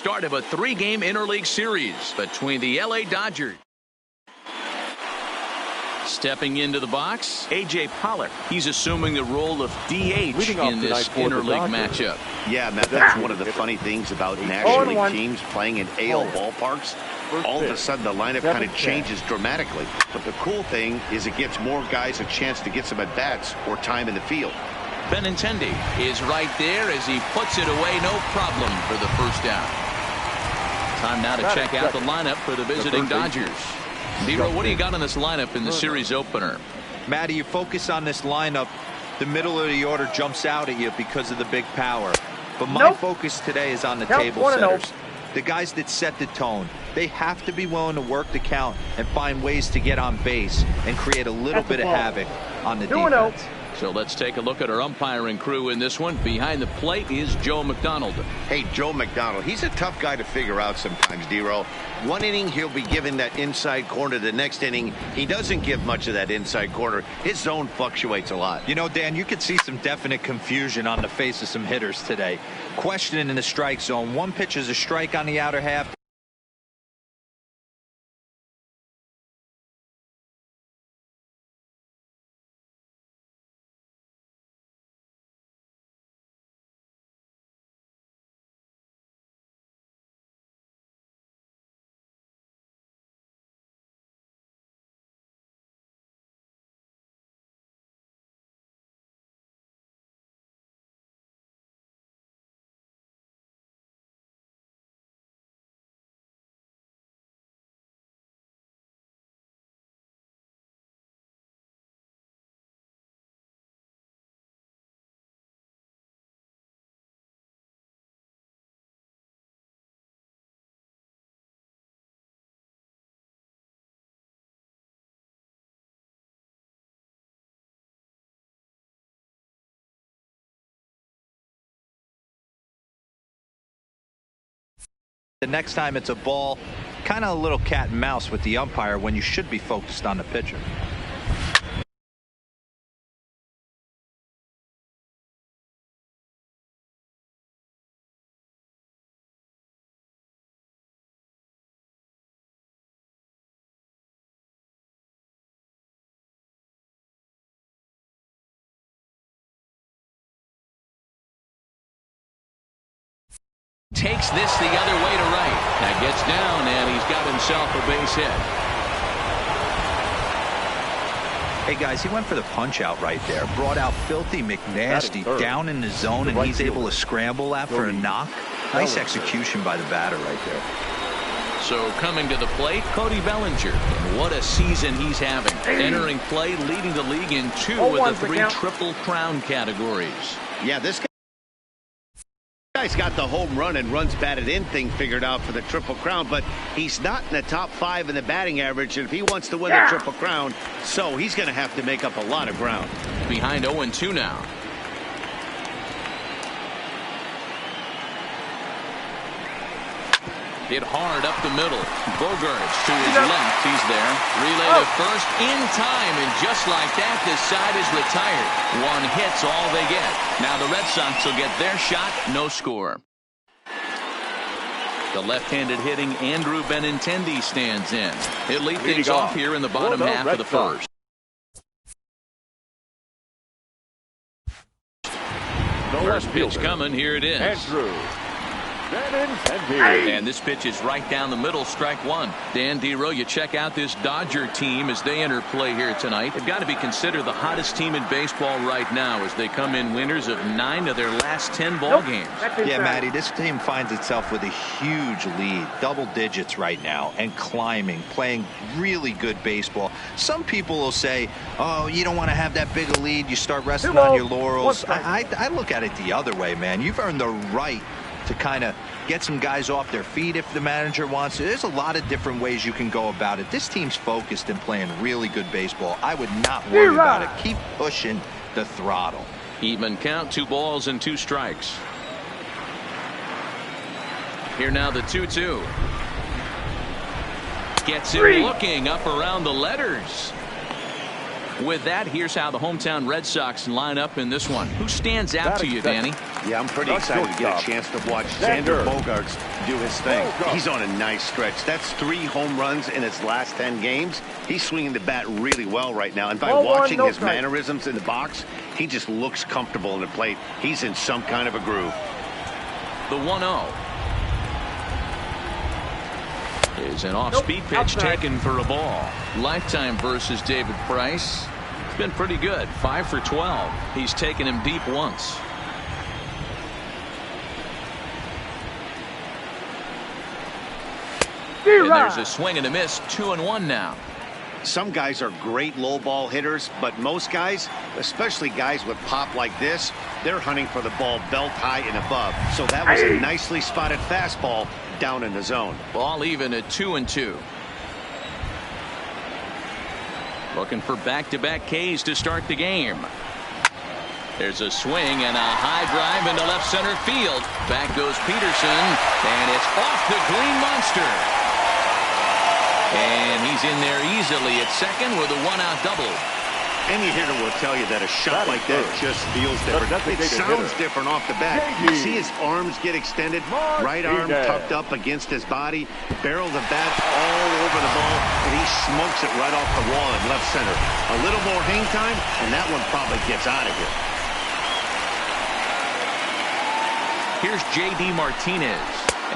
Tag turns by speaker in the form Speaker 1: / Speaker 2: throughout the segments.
Speaker 1: Start of a 3-game interleague series between the LA Dodgers. Stepping into the box, A.J. Pollock. He's assuming the role of DH in this interleague matchup.
Speaker 2: Yeah, Matt, that's one of the funny things about National League teams playing in AL ballparks. All of a sudden, the lineup kind of changes dramatically. But the cool thing is it gives more guys a chance to get some at-bats or time in the field.
Speaker 1: Benintendi is right there as he puts it away, no problem for the first down. Time now to check out the lineup for the visiting Dodgers. D-Row, what do you got on this lineup in the series opener?
Speaker 3: Matty, you focus on this lineup, the middle of the order jumps out at you because of the big power. But my focus today is on the table setters. The guys that set the tone. They have to be willing to work the count and find ways to get on base and create a little bit of havoc on the defense.
Speaker 1: So let's take a look at our umpiring crew in this one. Behind the plate is Joe McDonald.
Speaker 2: Hey, Joe McDonald, he's a tough guy to figure out sometimes, D-Row. One inning, he'll be given that inside corner. The next inning, he doesn't give much of that inside corner. His zone fluctuates a lot.
Speaker 3: You know, Dan, you could see some definite confusion on the face of some hitters today. Questioning in the strike zone. One pitch is a strike on the outer half. The next time it's a ball, kind of a little cat and mouse with the umpire when you should be focused on the pitcher.
Speaker 1: Takes this the other way to right. That gets down, and he's got himself a base hit.
Speaker 3: Hey, guys, he went for the punch-out right there. Brought out Filthy McNasty down in the zone, and he's able to scramble after a knock. Nice execution by the batter right there.
Speaker 1: So coming to the plate, Cody Bellinger. And what a season he's having. Entering play, leading the league in 2 of the 3 Triple Crown categories.
Speaker 2: Yeah, this guy's got the home run and runs batted in thing figured out for the Triple Crown, but he's not in the top 5 in the batting average, and if he wants to win the Triple Crown, so he's going to have to make up a lot of ground.
Speaker 1: Behind 0-2 now. Hit hard up the middle. Bogaerts to his left. He's there. Relay to first in time, and just like that, this side is retired. 1 hit's all they get. Now the Red Sox will get their shot. No score. The left-handed hitting Andrew Benintendi stands in. He'll lead things off here in the bottom half of the first. First pitch coming. Here it is.
Speaker 4: Andrew Benintendi.
Speaker 1: And this pitch is right down the middle, strike 1. Dan D-Row, you check out this Dodger team as they enter play here tonight. They've got to be considered the hottest team in baseball right now as they come in winners of 9 of their last 10 ball games.
Speaker 3: Yeah, Matty, this team finds itself with a huge lead, double digits right now, and climbing, playing really good baseball. Some people will say, oh, you don't want to have that big a lead, you start resting on your laurels. I look at it the other way, man. You've earned the right to kind of get some guys off their feet if the manager wants to. There's a lot of different ways you can go about it. This team's focused and playing really good baseball. I would not worry about it. Keep pushing the throttle.
Speaker 1: Even count, 2 balls and 2 strikes. Here now the 2-2. Gets it looking up around the letters. With that, here's how the hometown Red Sox line up in this one. Who stands out to you, Danny?
Speaker 2: Yeah, I'm pretty excited to get a chance to watch Xander Bogaerts do his thing. He's on a nice stretch. That's 3 home runs in his last 10 games. He's swinging the bat really well right now. And by watching his mannerisms in the box, he just looks comfortable in the plate. He's in some kind of a groove.
Speaker 1: The 1-0. Is an off-speed pitch taken for a ball. Lifetime versus David Price. It's been pretty good. 5 for 12. He's taken him deep once. And there's a swing and a miss. 2-1 now.
Speaker 2: Some guys are great low ball hitters, but most guys, especially guys with pop like this, they're hunting for the ball belt high and above. So that was a nicely spotted fastball down in the zone.
Speaker 1: Ball even at 2-2. Looking for back-to-back Ks to start the game. There's a swing and a high drive into left center field. Back goes Peterson, and it's off the Green Monster. And he's in there easily at second with a 1-out double.
Speaker 2: Any hitter will tell you that a shot like that just feels different. It sounds different off the bat. You see his arms get extended, right arm tucked up against his body, barrel the bat all over the ball, and he smokes it right off the wall in left center. A little more hang time, and that one probably gets out of here.
Speaker 1: Here's J.D. Martinez,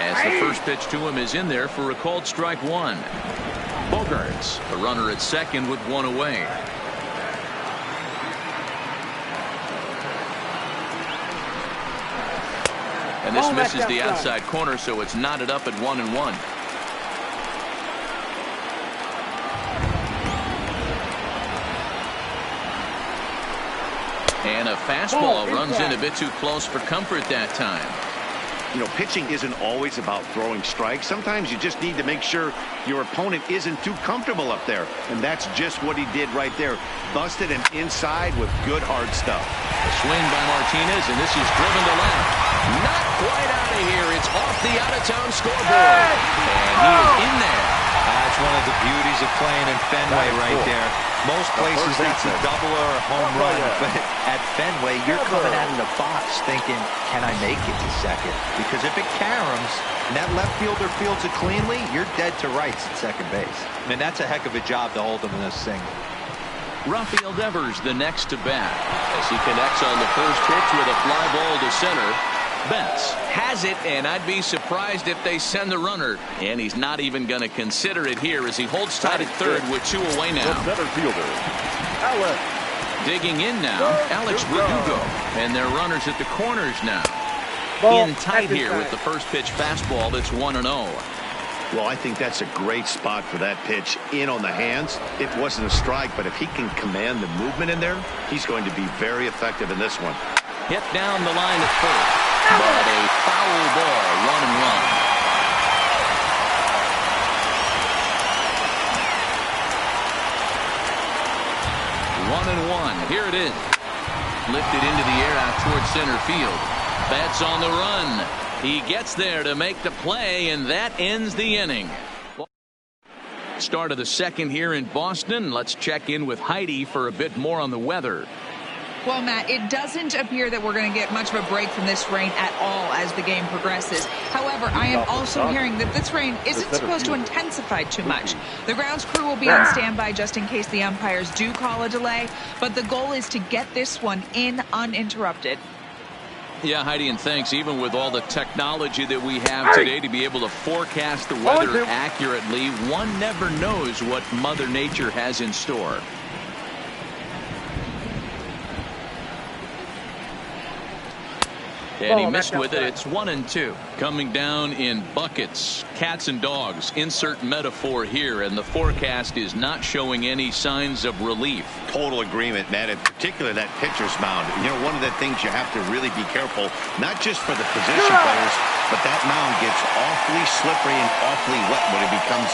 Speaker 1: as the first pitch to him is in there for a called strike 1. Bogaerts, the runner at second with 1 away. And this misses the outside corner, so it's knotted up at 1-1. And a fastball runs in a bit too close for comfort that time.
Speaker 2: You know, pitching isn't always about throwing strikes. Sometimes you just need to make sure your opponent isn't too comfortable up there. And that's just what he did right there. Busted him inside with good hard stuff.
Speaker 1: A swing by Martinez, and this is driven to left. Not quite out of here. It's off the out-of-town scoreboard. And he is in there.
Speaker 3: That's one of the beauties of playing in Fenway right there. Most places that's a double or a home run, but at Fenway, you're coming out of the box thinking, can I make it to second? Because if it caroms and that left fielder fields it cleanly, you're dead to rights at second base. I mean, that's a heck of a job to hold him in this single.
Speaker 1: Rafael Devers the next to bat as he connects on the first pitch with a fly ball to center. Betts has it, and I'd be surprised if they send the runner. And he's not even going to consider it here as he holds tight at third with 2 away now.
Speaker 4: Center fielder, Alex.
Speaker 1: Digging in now, Alex Verdugo. And they're runners at the corners now. In tight here with the first pitch fastball that's 1-0.
Speaker 2: Well, I think that's a great spot for that pitch in on the hands. It wasn't a strike, but if he can command the movement in there, he's going to be very effective in this one.
Speaker 1: Hit down the line at first, but a foul ball, 1-1. 1-1. Here it is. Lifted into the air out towards center field. Betts on the run. He gets there to make the play, and that ends the inning. Start of the second here in Boston. Let's check in with Heidi for a bit more on the weather.
Speaker 5: Well, Matt, it doesn't appear that we're going to get much of a break from this rain at all as the game progresses. However, I am also hearing that this rain isn't supposed to intensify too much. The grounds crew will be on standby just in case the umpires do call a delay, but the goal is to get this one in uninterrupted.
Speaker 1: Yeah, Heidi, and thanks. Even with all the technology that we have today to be able to forecast the weather accurately, one never knows what Mother Nature has in store. And he missed with it. It's 1-2. Coming down in buckets, cats and dogs. Insert metaphor here, and the forecast is not showing any signs of relief.
Speaker 2: Total agreement, Matt. In particular, that pitcher's mound. You know, one of the things you have to really be careful, not just for the position players, but that mound gets awfully slippery and awfully wet when it becomes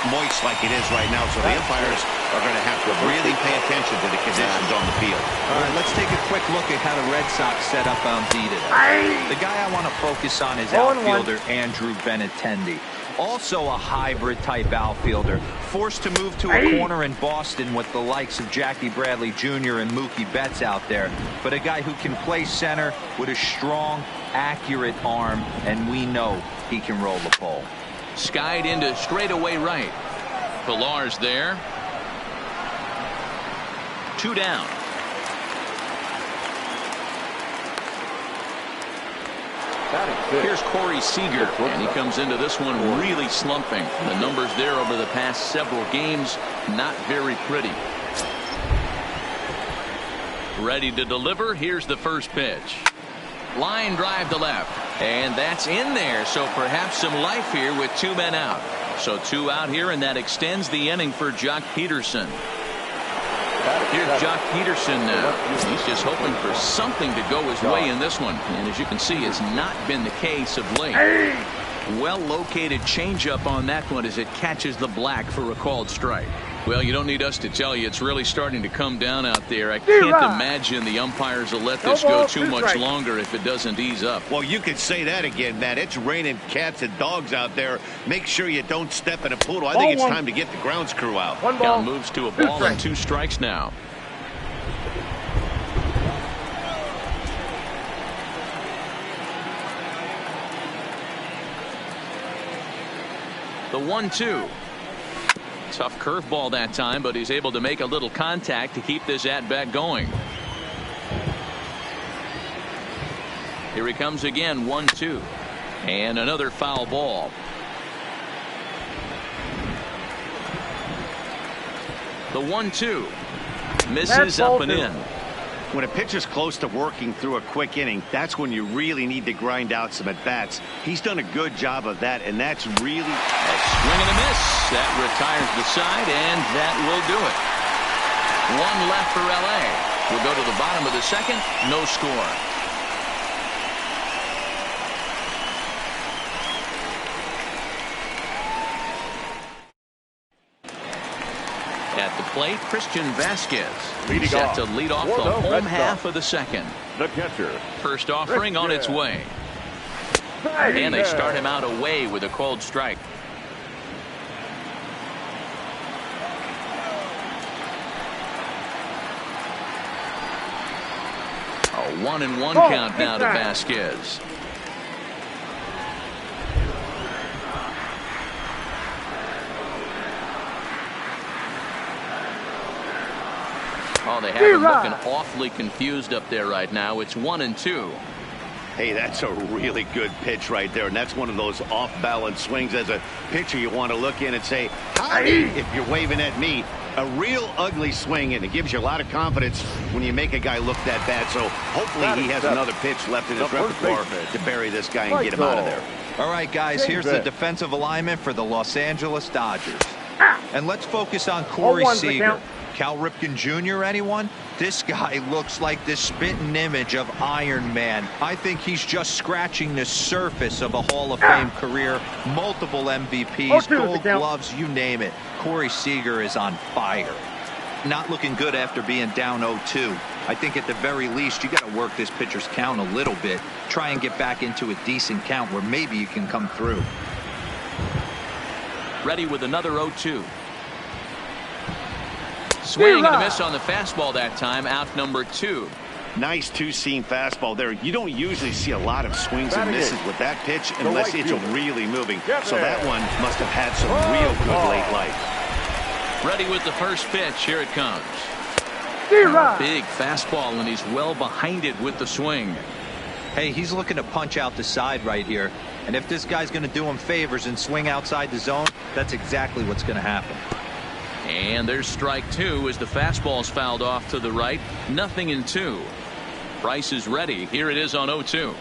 Speaker 2: moist like it is right now, so the umpires are going to have to really pay attention to the conditions on the field.
Speaker 3: All right, let's take a quick look at how the Red Sox set up on D today. The guy I want to focus on is outfielder Andrew Benintendi. Also a hybrid-type outfielder, forced to move to a corner in Boston with the likes of Jackie Bradley Jr. and Mookie Betts out there, but a guy who can play center with a strong, accurate arm, and we know he can roll the pole.
Speaker 1: Skied into straightaway right. Pillar's there. 2 down. Here's Corey Seager, and he comes into this one really slumping. The numbers there over the past several games, not very pretty. Ready to deliver. Here's the first pitch. Line drive to left, and that's in there, so perhaps some life here with 2 men out. So 2 out here, and that extends the inning for Jock Peterson. Here's Jock Peterson now. He's just hoping for something to go his way in this one. And as you can see, it's not been the case of late. Well-located changeup on that one as it catches the black for a called strike. Well, you don't need us to tell you it's really starting to come down out there. I can't imagine the umpires will let this go too much longer if it doesn't ease up.
Speaker 2: Well, you could say that again, Matt. It's raining cats and dogs out there. Make sure you don't step in a poodle. I think it's time to get the grounds crew out.
Speaker 1: Count moves to a ball and 2 strikes now. The 1-2. Tough curveball that time, but he's able to make a little contact to keep this at-bat going. Here he comes again, 1-2. And another foul ball. The 1-2. Misses up and in.
Speaker 2: When a pitcher's close to working through a quick inning, that's when you really need to grind out some at-bats. He's done a good job of that, and that's really...
Speaker 1: A swing and a miss. That retires the side, and that will do it. 1 left for L.A. We'll go to the bottom of the second. No score. At the plate, Christian Vasquez set to lead off the home half of the second.
Speaker 4: The catcher.
Speaker 1: First offering on its way. And they start him out away with a called strike. A 1-1 count now to Vasquez. Oh, they have him looking awfully confused up there right now. It's 1-2.
Speaker 2: Hey, that's a really good pitch right there, and that's one of those off-balance swings. As a pitcher, you want to look in and say, howdy, if you're waving at me. A real ugly swing, and it gives you a lot of confidence when you make a guy look that bad. So hopefully he has another pitch left in his repertoire to bury this guy and get him out of there.
Speaker 3: All right, guys, here's the defensive alignment for the Los Angeles Dodgers. And let's focus on Corey Seager. Cal Ripken Jr., anyone? This guy looks like the spitting image of Iron Man. I think he's just scratching the surface of a Hall of Fame career. Multiple MVPs, Gold Gloves, you name it. Corey Seager is on fire. Not looking good after being down 0-2. I think at the very least you got to work this pitcher's count a little bit. Try and get back into a decent count where maybe you can come through.
Speaker 1: Ready with another 0-2. Swing and a miss on the fastball that time. Out number 2.
Speaker 2: Nice 2-seam fastball there. You don't usually see a lot of swings and misses with that pitch unless it's really moving. So that one must have had some real good late life.
Speaker 1: Ready with the first pitch. Here it comes. Big fastball, and he's well behind it with the swing.
Speaker 3: Hey, he's looking to punch out the side right here. And if this guy's going to do him favors and swing outside the zone, that's exactly what's going to happen.
Speaker 1: And there's strike 2 as the fastball's fouled off to the right. 0-2. Bryce is ready. Here it is on 0-2.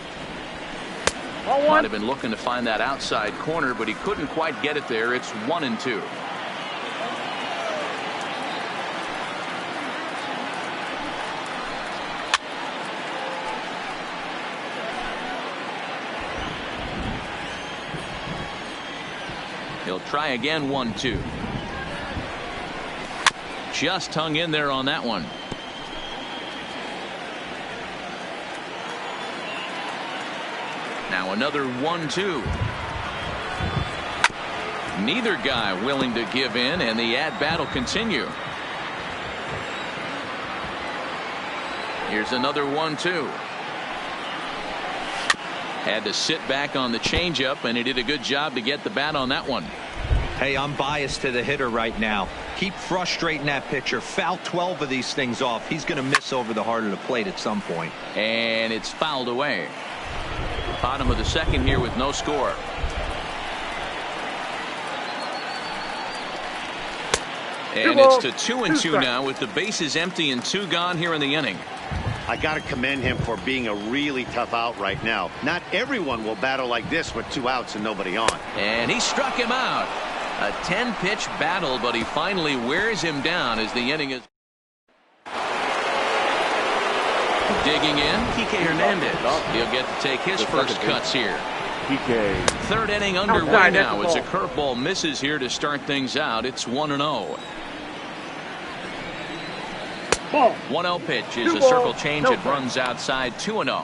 Speaker 1: Might have been looking to find that outside corner, but he couldn't quite get it there. It's 1-2. He'll try again, 1-2. Just hung in there on that one. Now another 1-2. Neither guy willing to give in, and the at-bat will continue. Here's another 1-2. Had to sit back on the changeup, and he did a good job to get the bat on that one.
Speaker 3: Hey, I'm biased to the hitter right now. Keep frustrating that pitcher. Foul 12 of these things off. He's going to miss over the heart of the plate at some point.
Speaker 1: And it's fouled away. Bottom of the second here with no score. And it's to 2-2 now with the bases empty and 2 gone here in the inning.
Speaker 2: I got to commend him for being a really tough out right now. Not everyone will battle like this with 2 outs and nobody on.
Speaker 1: And he struck him out. A 10-pitch battle, but he finally wears him down as the inning is. Digging in, Kike Hernandez. He'll get to take his first cuts here. Third inning underway now as a curveball misses here to start things out. It's 1-0. 1-0 pitch is a circle change. It runs outside. 2-0.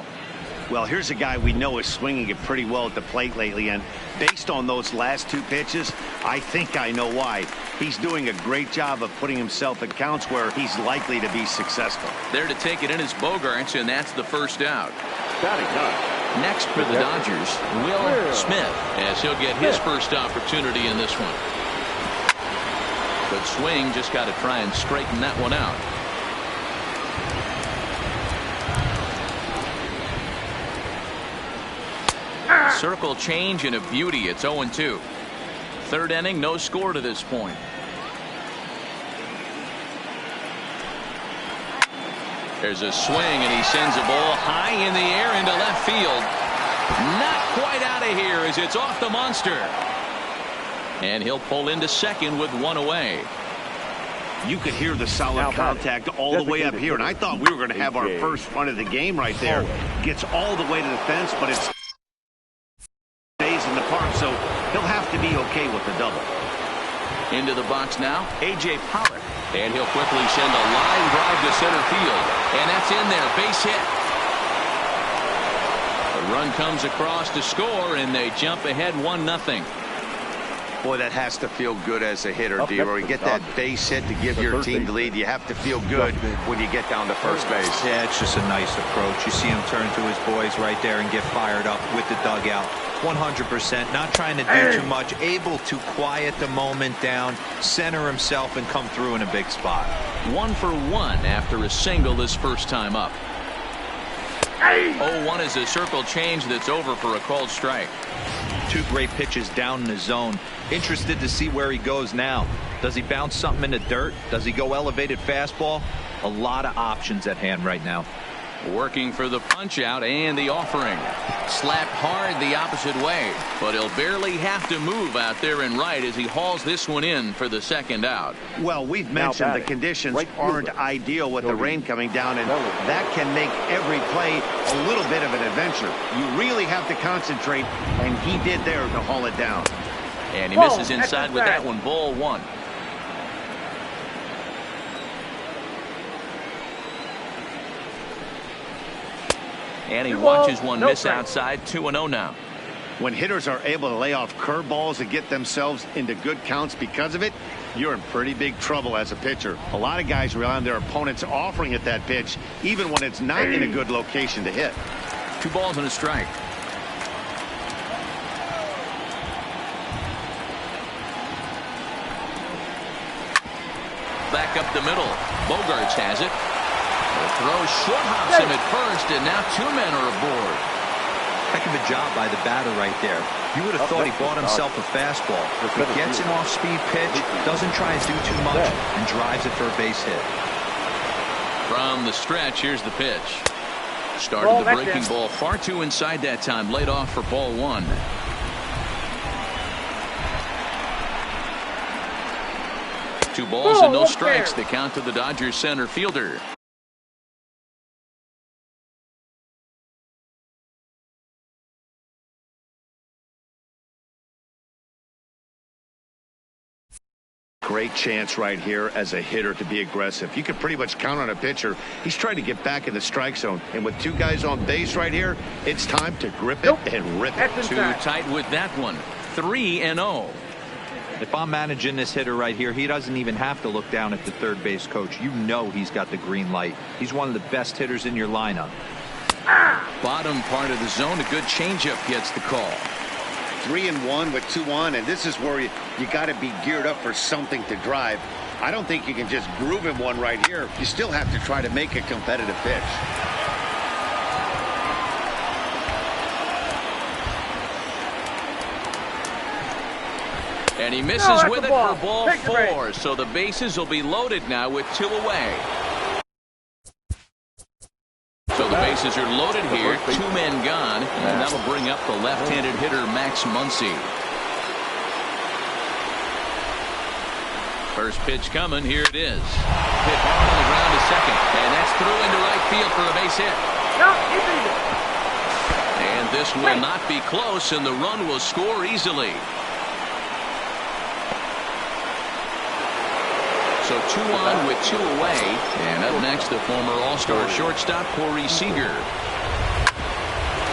Speaker 2: Well, here's a guy we know is swinging it pretty well at the plate lately, and based on those last 2 pitches, I think I know why. He's doing a great job of putting himself in counts where he's likely to be successful.
Speaker 1: There to take it in is Bogaerts, and that's the first out. Next for the Dodgers, Will Smith, as he'll get his first opportunity in this one. Good swing, just got to try and straighten that one out. Circle change and a beauty. It's 0-2. Third inning, no score to this point. There's a swing, and he sends a ball high in the air into left field. Not quite out of here as it's off the monster. And he'll pull into second with 1 away.
Speaker 2: You could hear the solid contact all the way up here, and I thought we were going to have our first run of the game right there. Gets all the way to the fence, but it stays in the park, so he'll have to be okay with the double.
Speaker 1: Into the box now, A.J. Pollock. And he'll quickly send a line drive to center field. And that's in there, base hit. The run comes across to score, and they jump ahead 1-0.
Speaker 2: Boy, that has to feel good as a hitter, D-Roy. You get that base hit to give your team the lead. You have to feel good when you get down to first base.
Speaker 3: Yeah, it's just a nice approach. You see him turn to his boys right there and get fired up with the dugout. 100%, not trying to do too much, able to quiet the moment down, center himself, and come through in a big spot.
Speaker 1: 1 for 1 after a single this first time up. 0-1 is a circle change that's over for a called strike.
Speaker 3: 2 great pitches down in the zone. Interested to see where he goes now. Does he bounce something in the dirt? Does he go elevated fastball? A lot of options at hand right now.
Speaker 1: Working for the punch out and the offering. Slapped hard the opposite way, but he'll barely have to move out there and right as he hauls this one in for the second out.
Speaker 2: Well, we've mentioned the conditions aren't ideal with the rain coming down, and that can make every play a little bit of an adventure. You really have to concentrate, and he did there to haul it down.
Speaker 1: And he misses inside with that one. Ball 1. And he watches one miss outside. 2-0 now.
Speaker 2: When hitters are able to lay off curveballs and get themselves into good counts because of it, you're in pretty big trouble as a pitcher. A lot of guys rely on their opponents offering at that pitch, even when it's not in a good location to hit.
Speaker 1: 2 balls and a strike. Back up the middle. Bogaerts has it. The throw short hops him at first, and now 2 men are aboard.
Speaker 3: Heck of a job by the batter right there. You would have thought he bought himself a fastball. He gets an off-speed pitch, doesn't try and do too much, and drives it for a base hit.
Speaker 1: From the stretch, here's the pitch. Started the breaking ball far too inside that time. Laid off for ball 1. Two balls and no strikes. The count to the Dodgers center fielder.
Speaker 2: Great chance right here as a hitter to be aggressive. You can pretty much count on a pitcher. He's trying to get back in the strike zone. And with two guys on base right here, it's time to grip it and rip it.
Speaker 1: Too tight with that one. 3-0.
Speaker 3: If I'm managing this hitter right here, he doesn't even have to look down at the third base coach. You know he's got the green light. He's one of the best hitters in your lineup.
Speaker 1: Bottom part of the zone, a good changeup gets the call.
Speaker 2: 3-1 with 2 on, and this is where you got to be geared up for something to drive. I don't think you can just groove him one right here. You still have to try to make a competitive pitch.
Speaker 1: And he misses with it for ball 4. So the bases will be loaded now with 2 away. So the bases are loaded here, 2 men gone, and that'll bring up the left-handed hitter Max Muncy. First pitch coming, here it is. Hit hard on the ground to second, and that's through into right field for a base hit. And this will not be close, and the run will score easily. So 2 on with 2 away. And up next, the former All-Star shortstop, Corey Seager.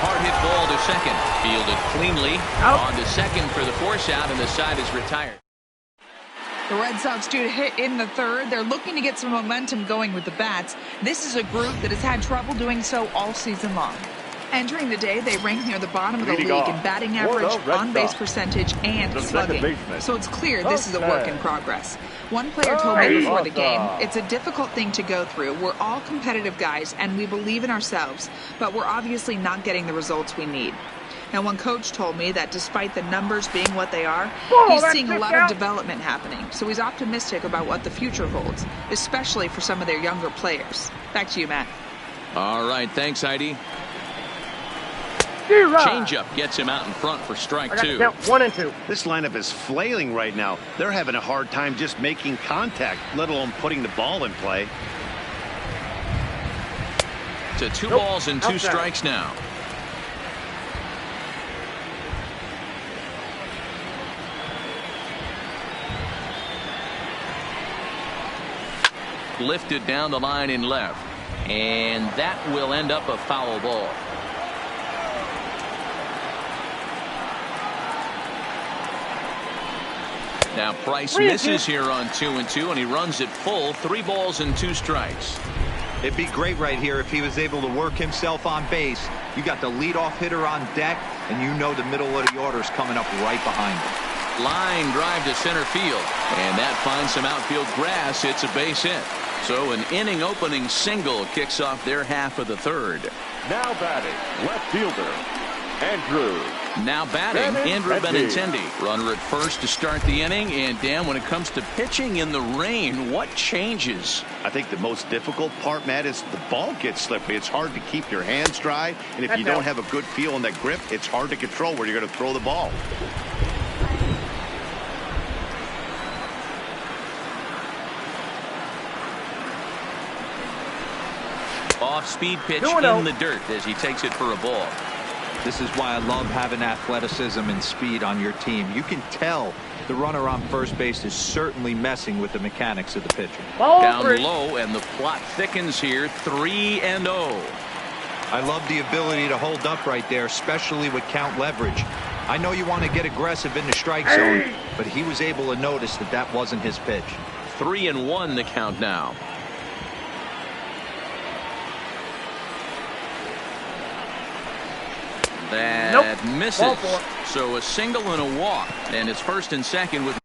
Speaker 1: Hard hit ball to second. Fielded cleanly. On to second for the force out, and the side is retired.
Speaker 5: The Red Sox due to hit in the third. They're looking to get some momentum going with the bats. This is a group that has had trouble doing so all season long. Entering the day, they rank near the bottom of the league in batting average, on-base percentage, and slugging. So it's clear this is a work in progress. One player told me before the game, it's a difficult thing to go through. We're all competitive guys, and we believe in ourselves, but we're obviously not getting the results we need. Now, one coach told me that despite the numbers being what they are, he's seeing a lot of development happening. So he's optimistic about what the future holds, especially for some of their younger players. Back to you, Matt.
Speaker 1: All right, thanks, Heidi. Changeup gets him out in front for strike 2.
Speaker 4: 1 and 2.
Speaker 2: This lineup is flailing right now. They're having a hard time just making contact, let alone putting the ball in play.
Speaker 1: To 2 balls and 2 strikes now. Lifted down the line in left. And that will end up a foul ball. Now Price misses here on 2-2, and he runs it full. 3 balls and 2 strikes.
Speaker 3: It'd be great right here if he was able to work himself on base. You got the leadoff hitter on deck, and you know the middle of the order is coming up right behind him.
Speaker 1: Line drive to center field, and that finds some outfield grass. It's a base hit. So an inning opening single kicks off their half of the third.
Speaker 4: Now batting, left fielder, Andrew.
Speaker 1: Now batting, Andrew Benintendi. Runner at first to start the inning. And Dan, when it comes to pitching in the rain, what changes?
Speaker 2: I think the most difficult part, Matt, is the ball gets slippery. It's hard to keep your hands dry. And if you don't have a good feel on that grip, it's hard to control where you're going to throw the ball.
Speaker 1: Off-speed pitch in the dirt as he takes it for a ball.
Speaker 3: This is why I love having athleticism and speed on your team. You can tell the runner on first base is certainly messing with the mechanics of the pitcher.
Speaker 1: Down low, and the plot thickens here. 3-0.
Speaker 3: I love the ability to hold up right there, especially with count leverage. I know you want to get aggressive in the strike zone, but he was able to notice that that wasn't his pitch.
Speaker 1: 3-1 the count now. That misses. So a single and a walk, and it's first and second with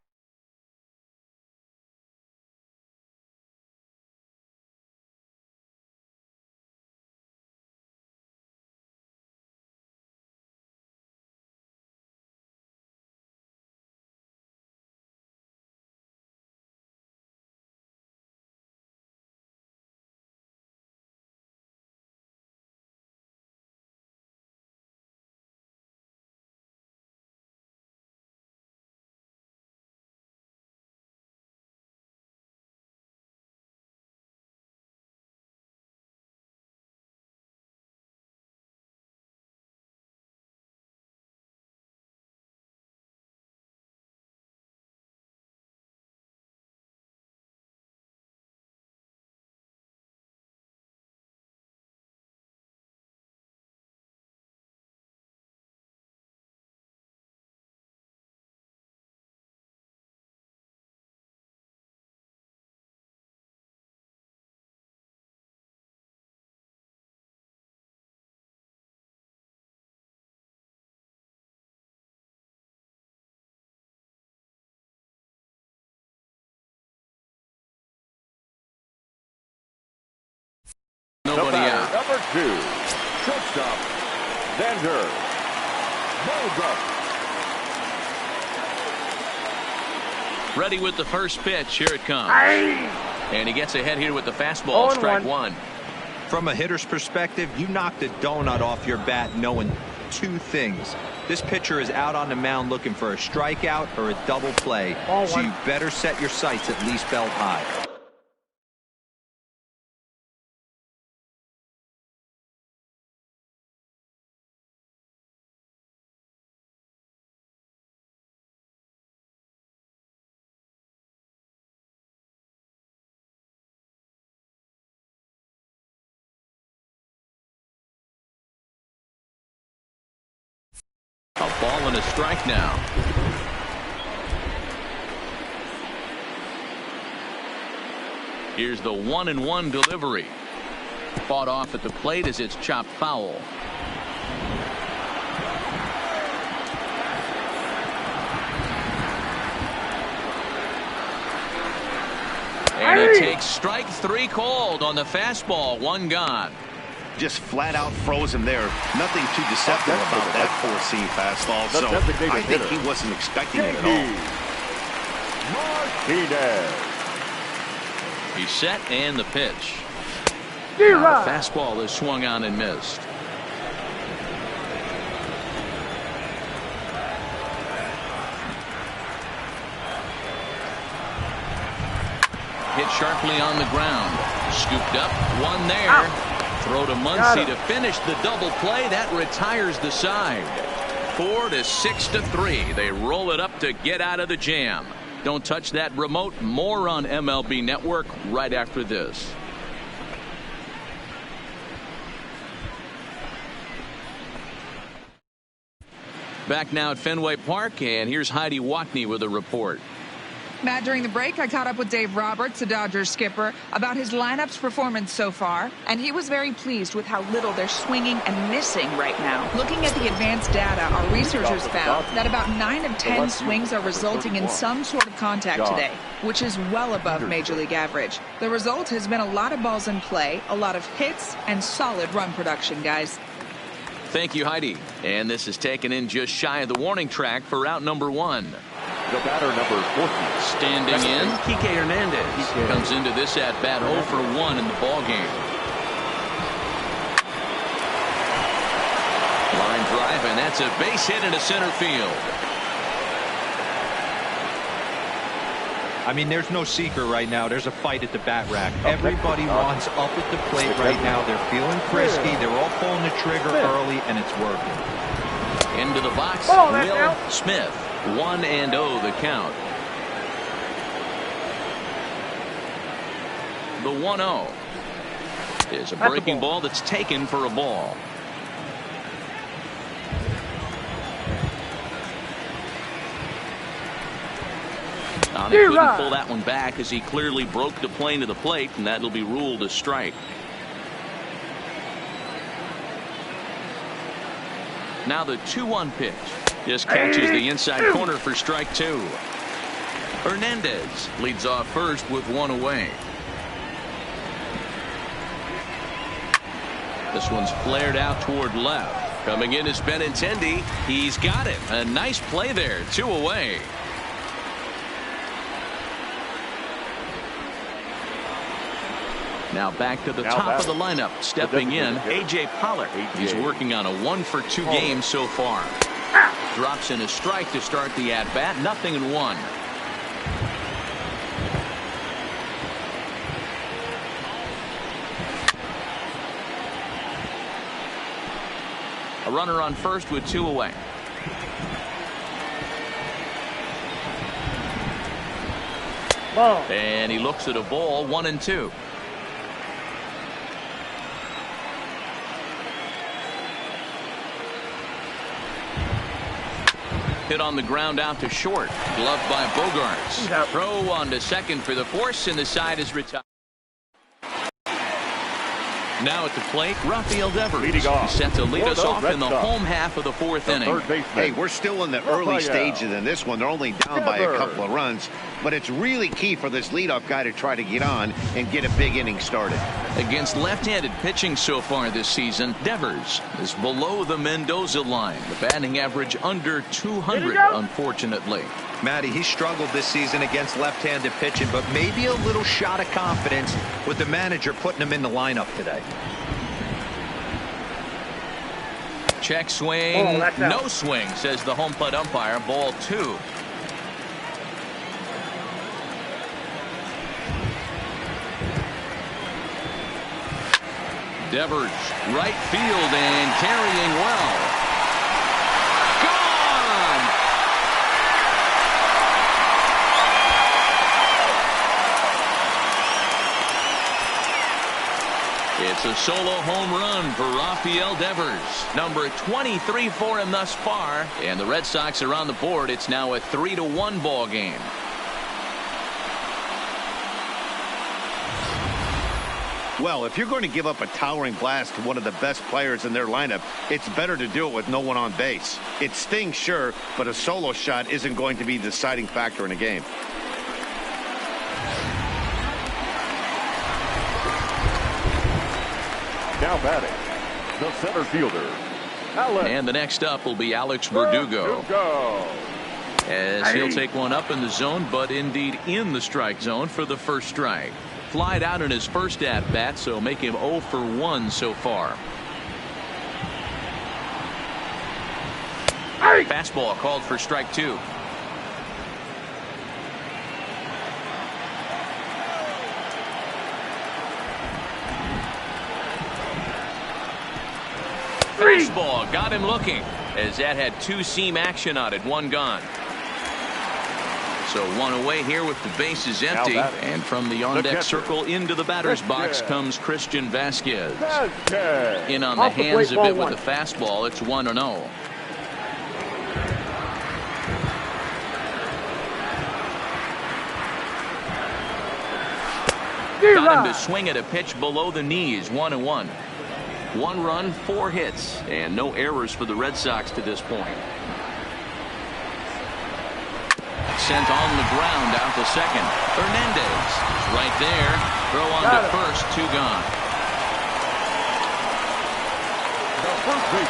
Speaker 4: 2. Shortstop, Vander Bolduc.
Speaker 1: Ready with the first pitch. Here it comes. And he gets ahead here with the fastball. Strike one.
Speaker 3: From a hitter's perspective, you knocked a donut off your bat knowing two things. This pitcher is out on the mound looking for a strikeout or a double play, so you better set your sights at least belt high.
Speaker 1: A ball and a strike now. Here's the 1-1 delivery. Fought off at the plate as it's chopped foul. And it takes strike 3 called on the fastball. 1 gone.
Speaker 2: Just flat out froze him there. Nothing too deceptive about that 4-seam fastball, so I think he wasn't expecting it at all.
Speaker 4: Martinez.
Speaker 1: He's set and the pitch. Now the fastball is swung on and missed. Hit sharply on the ground. Scooped up. 1 there. Ow. Throw to Muncy to finish the double play. That retires the side. 4-6-3. They roll it up to get out of the jam. Don't touch that remote. More on MLB Network right after this. Back now at Fenway Park, and here's Heidi Watney with a report.
Speaker 5: Matt, during the break, I caught up with Dave Roberts, the Dodgers skipper, about his lineup's performance so far, and he was very pleased with how little they're swinging and missing right now. Looking at the advanced data, our researchers found that about 9 of 10 swings are resulting in some sort of contact today, which is well above Major League average. The result has been a lot of balls in play, a lot of hits, and solid run production, guys.
Speaker 1: Thank you, Heidi. And this is taken in just shy of the warning track for out number 1.
Speaker 4: The batter, number 14.
Speaker 1: Standing in, Kike Hernandez comes into this at bat 0 for 1 in the ball game. Line drive, and that's a base hit into center field.
Speaker 3: I mean, there's no secret right now. There's a fight at the bat rack. Everybody wants up at the plate right now. They're feeling frisky. They're all pulling the trigger early, and it's working.
Speaker 1: Into the box, Will Smith. 1-0 the count. The 1-0 is a breaking ball that's taken for a ball. He couldn't pull that one back as he clearly broke the plane to the plate, and that'll be ruled a strike. Now the 2-1 pitch. Just catches the inside corner for strike 2. Hernandez leads off first with 1 away. This one's flared out toward left. Coming in is Benintendi. He's got it. A nice play there. 2 away. Now back to the top of the lineup. Stepping in, A.J. Pollock. He's working on a 1 for 2 game so far. Drops in a strike to start the at-bat. 0-1. A runner on first with 2 away.
Speaker 6: Ball.
Speaker 1: And he looks at a ball. 1-2. Hit on the ground out to short. Gloved by Bogaerts. Throw on to second for the force, and the side is retired. Now at the plate, Rafael Devers.
Speaker 4: Leading off.
Speaker 1: He's set to lead
Speaker 4: For
Speaker 1: us
Speaker 4: the
Speaker 1: off
Speaker 4: Red
Speaker 1: in the
Speaker 4: Sox,
Speaker 1: home half of the fourth inning.
Speaker 4: third baseman.
Speaker 2: Hey, we're still in the early stages in this one. They're only down by a couple of runs, but it's really key for this leadoff guy to try to get on and get a big inning started.
Speaker 1: Against left-handed pitching so far this season, Devers is below the Mendoza line. The batting average under 200, unfortunately.
Speaker 3: Matty, he struggled this season against left-handed pitching, but maybe a little shot of confidence with the manager putting him in the lineup today.
Speaker 1: Check swing,
Speaker 6: Oh, that's out.
Speaker 1: no swing, says the home plate umpire. Ball 2. Devers, right field and carrying well. Gone! It's a solo home run for Rafael Devers. Number 23 for him thus far. And the Red Sox are on the board. It's now a 3-1 ball game.
Speaker 2: Well, if you're going to give up a towering blast to one of the best players in their lineup, it's better to do it with no one on base. It stings, sure, but a solo shot isn't going to be the deciding factor in a game.
Speaker 4: Now batting, the center fielder, Alex.
Speaker 1: And the next up will be Alex Verdugo. As he'll take one up in the zone, but indeed in the strike zone for the first strike. Flied out in his first at-bat, so make him 0 for 1 so far. Fastball called for strike 2. Fastball got him looking, as that had 2-seam action on it. 1 gone. So 1 away here with the bases empty. And from the on-deck circle into the batter's box comes Christian Vasquez. In on the hands a bit with the fastball. It's 1-0. Got him to swing at a pitch below the knees. 1-1. 1 run, 4 hits, and no errors for the Red Sox to this point. Sent on the ground out to second. Hernandez is right there. Throw on to first. 2 gone.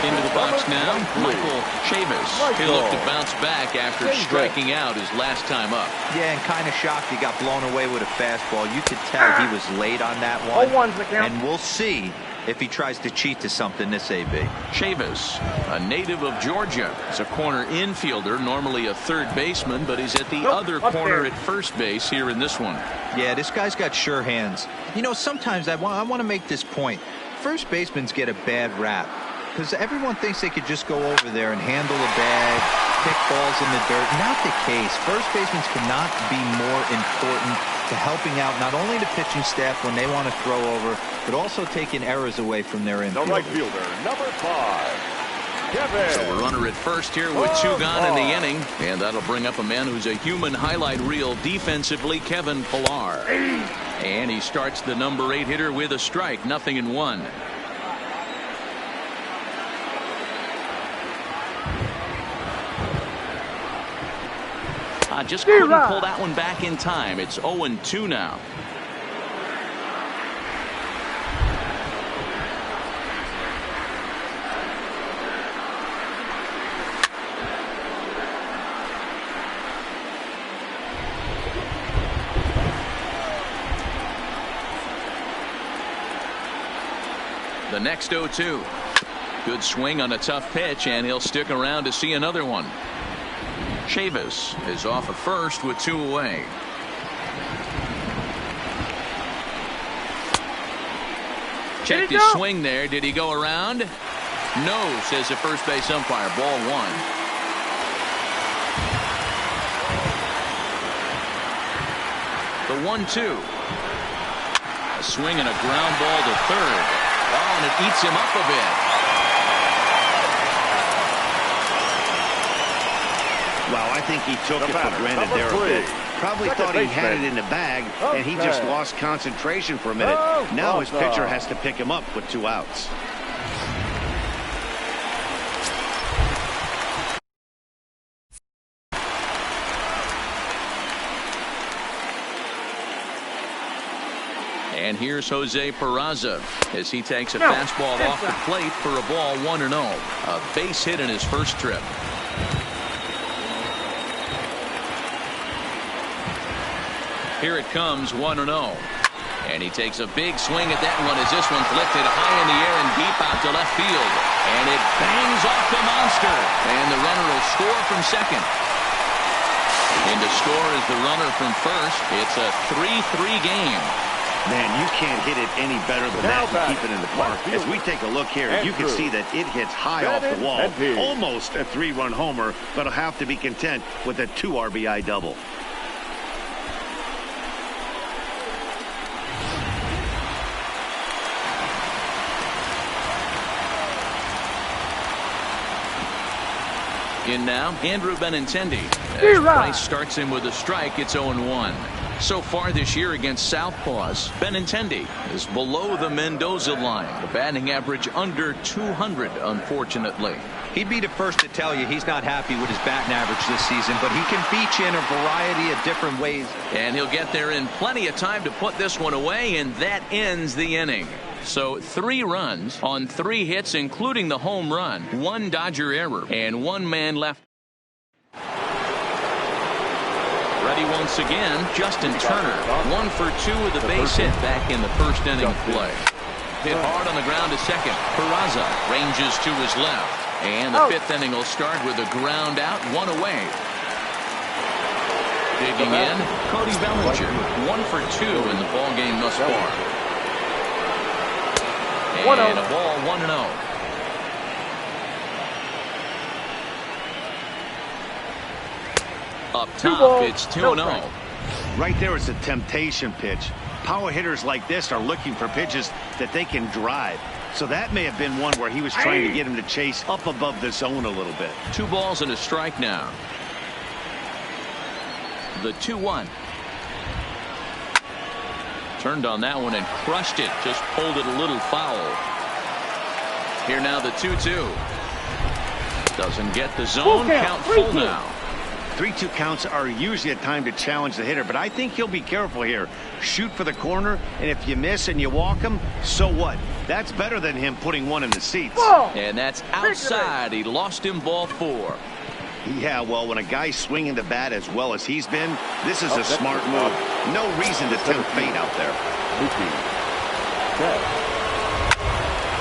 Speaker 1: Into the box now, Michael Chavis. He'll look to bounce back after striking out his last time up.
Speaker 3: Yeah, and kind of shocked he got blown away with a fastball. You could tell he was late on that one.
Speaker 6: 0-1's the count.
Speaker 3: And we'll see if he tries to cheat to something this AB.
Speaker 1: Chavis, a native of Georgia, is a corner infielder, normally a third baseman, but he's at the other corner at first base here in this one.
Speaker 3: Yeah, this guy's got sure hands. You know, sometimes I want to make this point. First basemans get a bad rap because everyone thinks they could just go over there and handle a bag, pick balls in the dirt. Not the case. First basemen cannot be more important to helping out not only the pitching staff when they want to throw over, but also taking errors away from their infielders.
Speaker 4: The right fielder, number 5, Kevin.
Speaker 1: So a runner at first here with 2 gone in the inning, and that'll bring up a man who's a human highlight reel defensively, Kevin Pillar. And he starts the number 8 hitter with a strike, 0-1. Just couldn't pull that one back in time. It's 0-2 now. The next 0-2. Good swing on a tough pitch, and he'll stick around to see another one. Chavis is off at first with 2 away. Checked his swing there. Did he go around? No, says the first base umpire. Ball 1. The 1-2. A swing and a ground ball to third. Oh, and it eats him up a bit.
Speaker 2: Wow, I think he took it for granted there a bit. Probably thought he had it in the bag, and he just lost concentration for a minute. Now his pitcher has to pick him up with 2 outs.
Speaker 1: And here's Jose Peraza as he takes a fastball off the plate for a ball 1-0. A base hit in his first trip. Here it comes, 1-0. And he takes a big swing at that one as this one's lifted high in the air and deep out to left field. And it bangs off the monster. And the runner will score from second. And to score is the runner from first. It's a 3-3 game.
Speaker 2: Man, you can't hit it any better than that and keep it in the park. As we take a look here, you can see that it hits high off the wall. Almost a 3-run homer, but he'll have to be content with a 2 RBI double.
Speaker 1: In now, Andrew Benintendi. As Price starts him with a strike, it's 0-1. So far this year against Southpaws, Benintendi is below the Mendoza line. The batting average under 200, unfortunately.
Speaker 3: He'd be the first to tell you he's not happy with his batting average this season, but he can beat you in a variety of different ways.
Speaker 1: And he'll get there in plenty of time to put this one away, and that ends the inning. So 3 runs on 3 hits, including the home run, 1 Dodger error, and 1 man left. Ready once again, Justin Turner. 1 for 2 with a base hit back in the first inning of play. Hit hard on the ground to second. Peraza ranges to his left. And the 5th inning will start with a ground out, 1 away. Digging in, Cody Bellinger. 1 for 2 in the ball game thus far. And a ball, 1-0. Up top, it's 2-0.
Speaker 2: Right there is a temptation pitch. Power hitters like this are looking for pitches that they can drive. So that may have been one where he was trying to get him to chase up above the zone a little bit.
Speaker 1: 2 balls and a strike now. The 2-1. Turned on that one and crushed it. Just pulled it a little foul. Here now the 2-2. Doesn't get the zone. Count full now.
Speaker 2: 3-2 counts are usually a time to challenge the hitter, but I think he'll be careful here. Shoot for the corner, and if you miss and you walk him, so what? That's better than him putting one in the seats.
Speaker 1: And that's outside. He lost him, ball 4.
Speaker 2: Yeah, well, when a guy's swinging the bat as well as he's been, this is a smart move. No reason to tempt fate out there.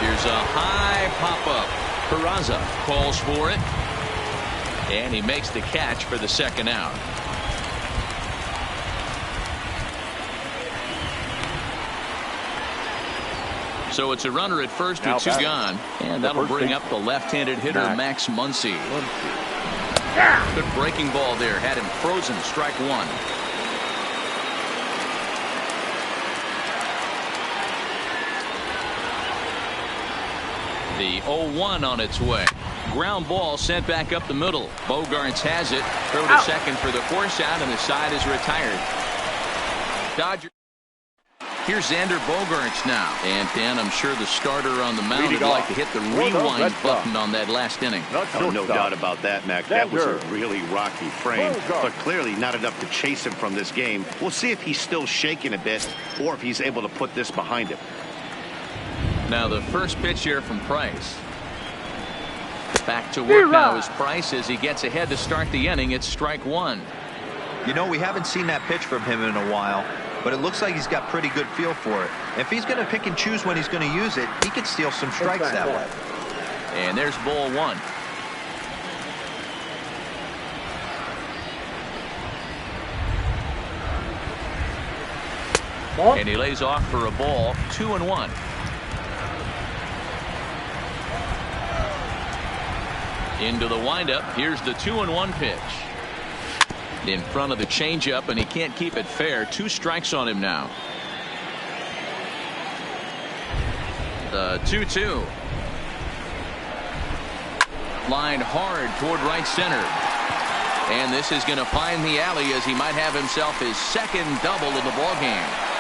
Speaker 1: Here's a high pop-up. Peraza calls for it. And he makes the catch for the 2nd out. So it's a runner at first with 2 gone. And that'll bring up the left-handed hitter, Max Muncy. Good breaking ball there. Had him frozen. Strike 1. The 0-1 on its way. Ground ball sent back up the middle. Bogaerts has it. Throw to second for the force out, and the side is retired. Dodgers. Here's Xander Bogaerts now. And Dan, I'm sure the starter on the mound would like to hit the rewind button on that last inning.
Speaker 2: Oh, no doubt about that, Mac. That was a really rocky frame, but clearly not enough to chase him from this game. We'll see if he's still shaking a bit or if he's able to put this behind him.
Speaker 1: Now the first pitch here from Price. Back to work now is Price as he gets ahead to start the inning. It's strike 1.
Speaker 3: You know, we haven't seen that pitch from him in a while, but it looks like he's got pretty good feel for it. If he's going to pick and choose when he's going to use it, he could steal some strikes that way.
Speaker 1: And there's ball 1. And he lays off for a ball, 2-1. Into the windup. Here's the 2-1 pitch. In front of the changeup, and he can't keep it fair. 2 strikes on him now. The 2-2. Line hard toward right center. And this is going to find the alley as he might have himself his second double of the ballgame.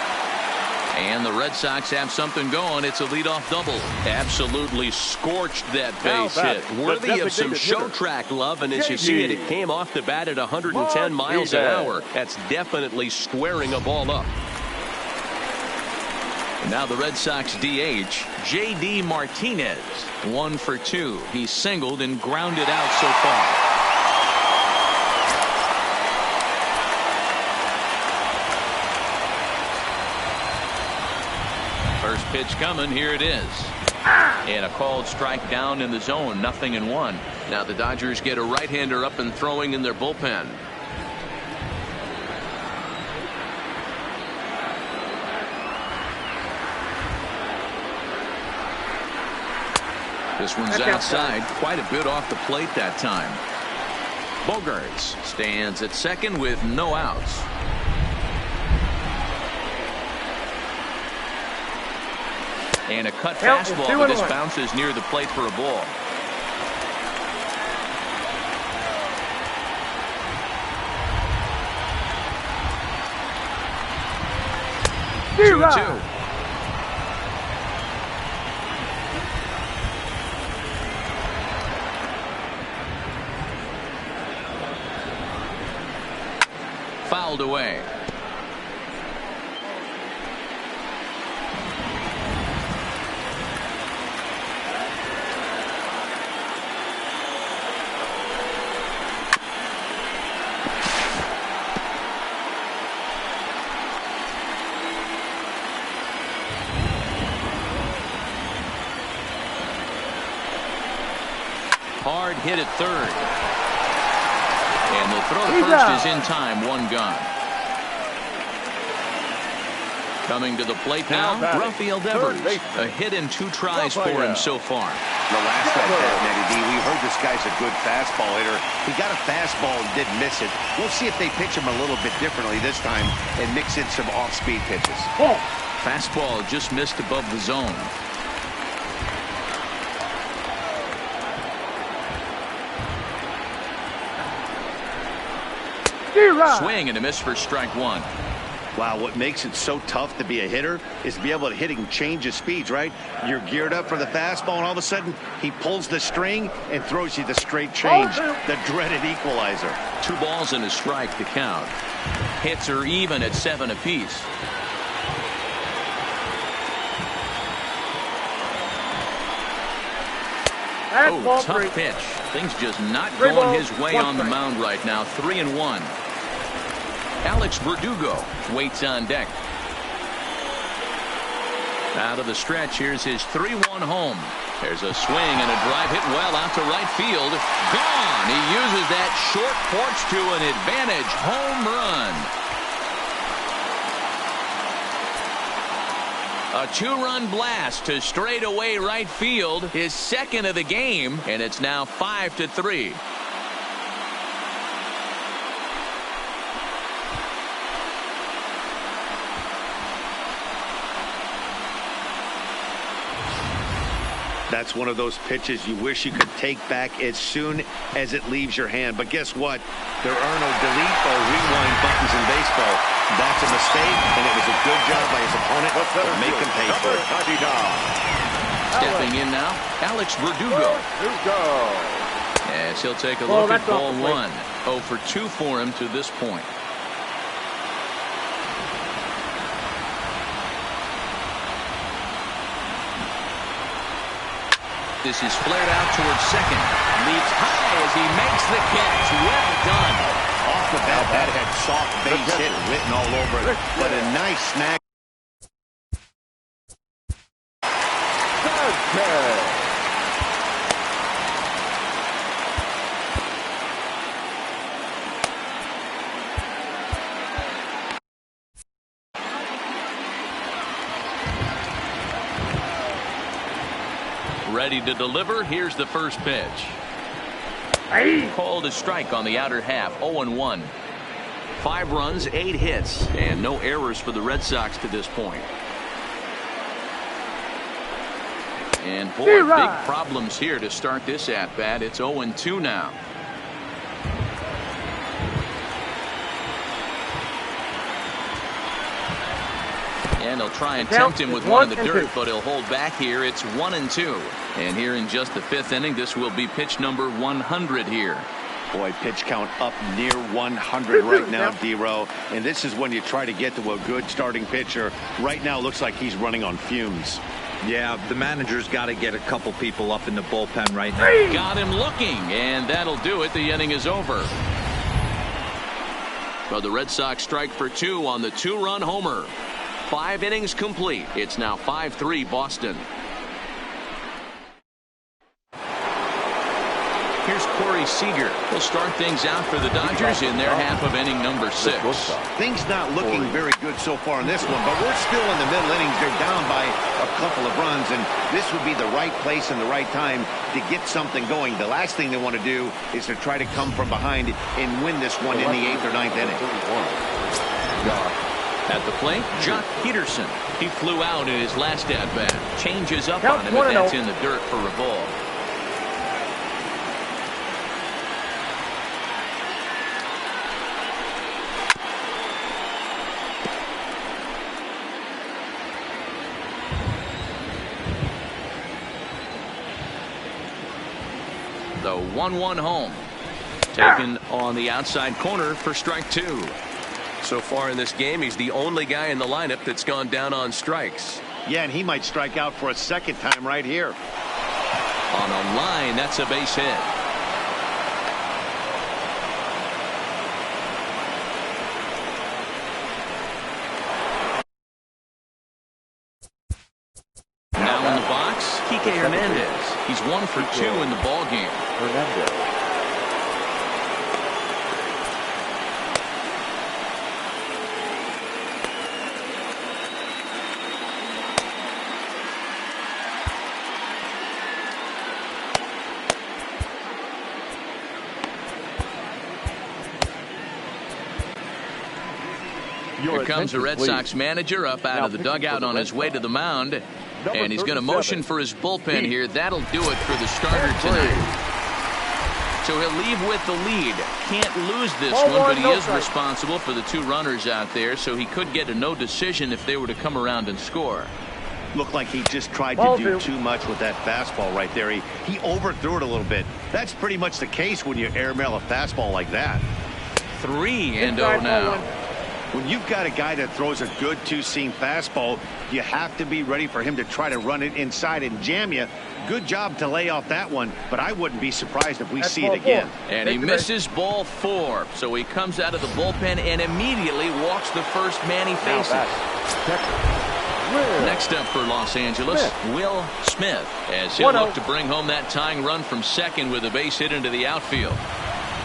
Speaker 1: And the Red Sox have something going. It's a leadoff double. Absolutely scorched that base hit.
Speaker 7: Worthy of some show track love, and as you see it, it came off the bat at 110 miles an hour. That's definitely squaring a ball up. And now the Red Sox DH, J.D. Martinez, 1 for 2. He singled and grounded out so far. First pitch coming. Here it is. And a called strike down in the zone. 0-1. Now the Dodgers get a right-hander up and throwing in their bullpen. This one's outside. Quite a bit off the plate that time. Bogaerts stands at second with no outs. And a cut fastball, but this bounces near the plate for a ball. Two. Fouled away. Hard hit at third. And the throw to first is in time. 1 gone. Coming to the plate now, Rafael Devers. A hit and 2 tries for him so far.
Speaker 2: The last at bat, Matty D, we heard this guy's a good fastball hitter. He got a fastball and didn't miss it. We'll see if they pitch him a little bit differently this time and mix in some off-speed pitches.
Speaker 1: Fastball just missed above the zone. Swing and a miss for strike 1.
Speaker 2: Wow, what makes it so tough to be a hitter is to be able to hit and change his speeds, right? You're geared up for the fastball, and all of a sudden, he pulls the string and throws you the straight change, the dreaded equalizer.
Speaker 1: 2 balls and a strike to count. Hits are even at 7 apiece. Oh, tough pitch. Things just not going his way on the mound right now. 3-1. Alex Verdugo waits on deck. Out of the stretch, here's his 3-1 home. There's a swing and a drive hit well out to right field. Gone. He uses that short porch to an advantage home run. A 2-run blast to straightaway right field, his second of the game, and it's now 5-3.
Speaker 2: That's one of those pitches you wish you could take back as soon as it leaves your hand. But guess what? There are no delete or rewind buttons in baseball. That's a mistake, and it was a good job by his opponent to make him pay for it.
Speaker 1: Stepping in now, Alex Verdugo. As he'll take a look at ball 1. 0 for 2 for him to this point. This is flared out towards second. Leaps high as he makes the catch. Well done.
Speaker 2: Off the bat, that had soft base hit written all over it, but a nice snag.
Speaker 1: Ready to deliver. Here's the first pitch. Called a strike on the outer half. 0-1. 5 runs, 8 hits, and no errors for the Red Sox to this point. And boy, big problems here to start this at bat. It's 0-2 now.
Speaker 7: And they'll try and tempt him with one in the dirt, but he'll hold back here. It's 1-2. And here in just the 5th inning, this will be pitch number 100 here.
Speaker 2: Boy, pitch count up near 100 right now, D-Row. And this is when you try to get to a good starting pitcher. Right now, looks like he's running on fumes.
Speaker 3: Yeah, the manager's got to get a couple people up in the bullpen right now.
Speaker 7: Got him looking, and that'll do it. The inning is over. But the Red Sox strike for 2 on the 2-run homer. 5 innings complete. It's now 5-3 Boston. Here's Corey Seager. He'll start things out for the Dodgers in their half of inning number 6.
Speaker 2: Things not looking very good so far in this one, but we're still in the middle innings. They're down by a couple of runs, and this would be the right place and the right time to get something going. The last thing they want to do is to try to come from behind and win this one in the 8th or 9th inning.
Speaker 7: At the plate, Jock Peterson. He flew out in his last at-bat. Changes up on him, and that's in the dirt for a ball. The 1-1 home. Taken on the outside corner for strike 2. So far in this game, he's the only guy in the lineup that's gone down on strikes.
Speaker 2: Yeah, and he might strike out for a second time right here.
Speaker 7: On a line, that's a base hit. Now in the box, Kike Hernandez. He's 1 for 2 in the ball game. Here comes the Red Sox manager up out of the dugout on his way to the mound. And he's going to motion for his bullpen here. That'll do it for the starter tonight. So he'll leave with the lead. Can't lose this one, but he is responsible for the 2 runners out there, so he could get a no decision if they were to come around and score.
Speaker 2: Looked like he just tried to do too much with that fastball right there. He overthrew it a little bit. That's pretty much the case when you airmail a fastball like that.
Speaker 7: 3-0 now.
Speaker 2: When you've got a guy that throws a good 2-seam fastball, you have to be ready for him to try to run it inside and jam you. Good job to lay off that one, but I wouldn't be surprised if we see it again.
Speaker 7: And he misses ball 4, so he comes out of the bullpen and immediately walks the first man he faces. Next up for Los Angeles, Will Smith, as he'll look to bring home that tying run from second with a base hit into the outfield.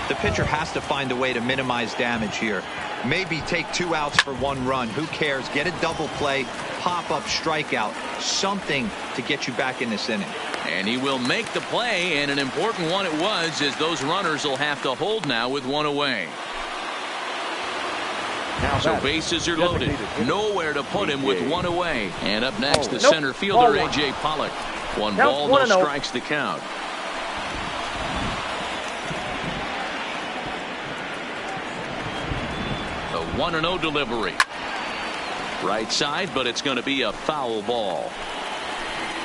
Speaker 3: The pitcher has to find a way to minimize damage here. Maybe take 2 outs for 1 run. Who cares? Get a double play, pop-up strikeout, something to get you back in this inning.
Speaker 7: And he will make the play, and an important one it was, as those runners will have to hold now with 1 away. So bases are loaded. Nowhere to put him with 1 away. And up next, the center fielder, A.J. Pollock. 1 ball, no strikes the count. The 1-0 delivery. Right side, but it's going to be a foul ball.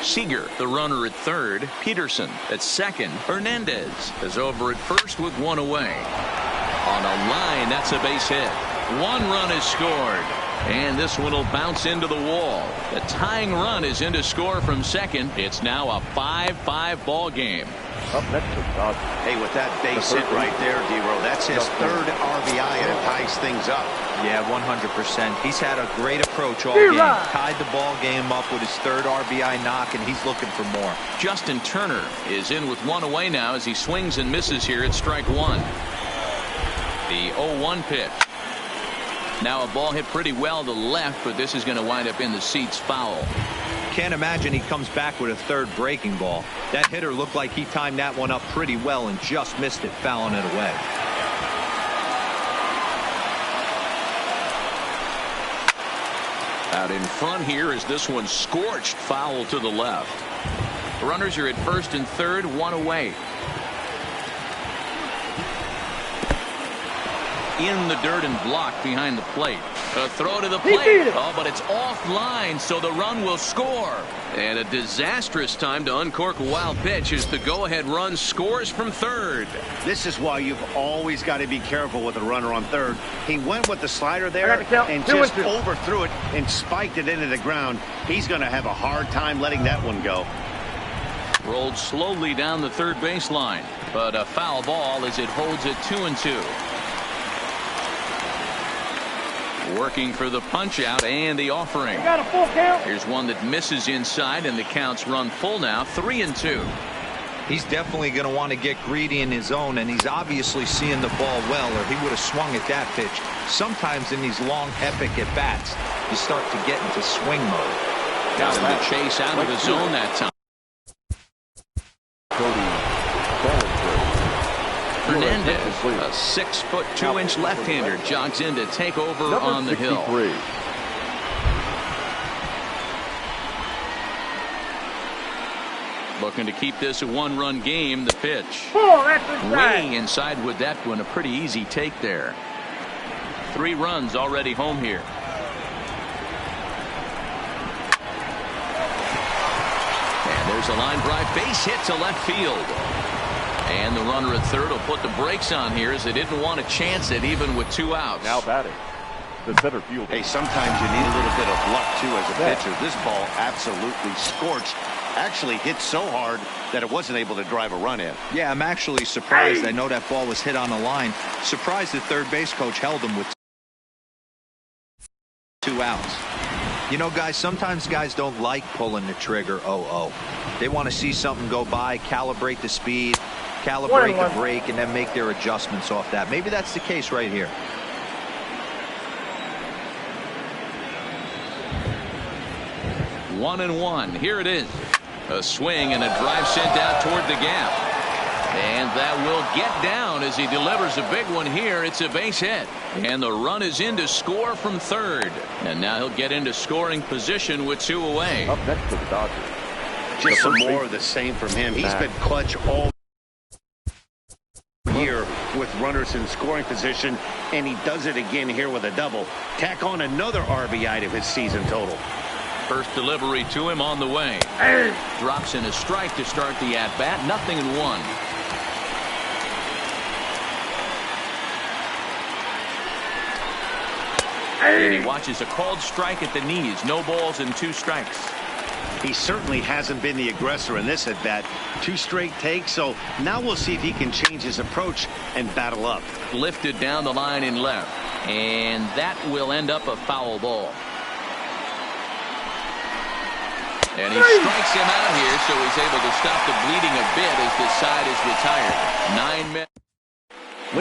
Speaker 7: Seager, the runner at third. Peterson at second. Hernandez is over at first with 1 away. On a line, that's a base hit. 1 run is scored. And this one will bounce into the wall. The tying run is in to score from second. It's now a 5-5 ball game.
Speaker 4: Up next is Dodgers.
Speaker 2: Hey, with that base hit right there, D-Row, that's his 3rd RBI, and it ties things up.
Speaker 3: Yeah, 100%. He's had a great approach all game. Tied the ball game up with his 3rd RBI knock, and he's looking for more.
Speaker 7: Justin Turner is in with 1 away now as he swings and misses here at strike 1. The 0-1 pitch. Now a ball hit pretty well to the left, but this is going to wind up in the seats foul.
Speaker 3: Can't imagine he comes back with a 3rd breaking ball. That hitter looked like he timed that one up pretty well and just missed it, fouling it away.
Speaker 7: Out in front here is this one scorched foul to the left. Runners are at first and third, 1 away.
Speaker 1: in the dirt and blocked behind the plate. A throw to the plate. Oh, but it's offline, so the run will score. And a disastrous time to uncork a wild pitch as the go-ahead run scores from third.
Speaker 2: This is why you've always got to be careful with a runner on third. He went with the slider there and just overthrew it and spiked it into the ground. He's going to have a hard time letting that one go.
Speaker 1: Rolled slowly down the third baseline, but a foul ball as it holds it 2-2. Working for the punch out and the offering.
Speaker 6: Got a full count.
Speaker 1: Here's one that misses inside, and the counts run full now, 3-2.
Speaker 3: He's definitely going to want to get greedy in his zone, and he's obviously seeing the ball well, or he would have swung at that pitch. Sometimes in these long, epic at-bats, you start to get into swing mode.
Speaker 1: Got him to chase out of the zone that time. Hernandez, a 6'2" left-hander, jogs in to take over on the hill. Looking to keep this a one-run game. The pitch. Way inside with that one. A pretty easy take there. 3 runs already home here. And there's a line drive base hit to left field. And the runner at third will put the brakes on here as they didn't want to chance it even with 2 outs.
Speaker 4: Now batting, the center fielder.
Speaker 2: Hey, sometimes you need a little bit of luck too as a pitcher. This ball absolutely scorched. Actually hit so hard that it wasn't able to drive a run in.
Speaker 3: Yeah, I'm actually surprised. I know that ball was hit on the line. Surprised the third base coach held him with 2 outs. You know, guys, sometimes guys don't like pulling the trigger 0-0. They want to see something go by, calibrate the speed, calibrate the brake, and then make their adjustments off that. Maybe that's the case right here.
Speaker 1: One and one. Here it is. A swing and a drive sent out toward the gap. And that will get down as he delivers a big one here. It's a base hit. And the run is in to score from third. And now he'll get into scoring position with 2 away.
Speaker 4: Up next to the Dodgers.
Speaker 2: Just some more of the same from him. He's been clutch all year with runners in scoring position, and he does it again here with a double. Tack on another RBI to his season total.
Speaker 1: First delivery to him on the way. Drops in a strike to start the at-bat. 0-1. And he watches a called strike at the knees. No balls and 2 strikes.
Speaker 2: He certainly hasn't been the aggressor in this at-bat. 2 straight takes, so now we'll see if he can change his approach and battle up.
Speaker 1: Lifted down the line in left. And that will end up a foul ball. And he strikes him out here, so he's able to stop the bleeding a bit as this side is retired. 9 men.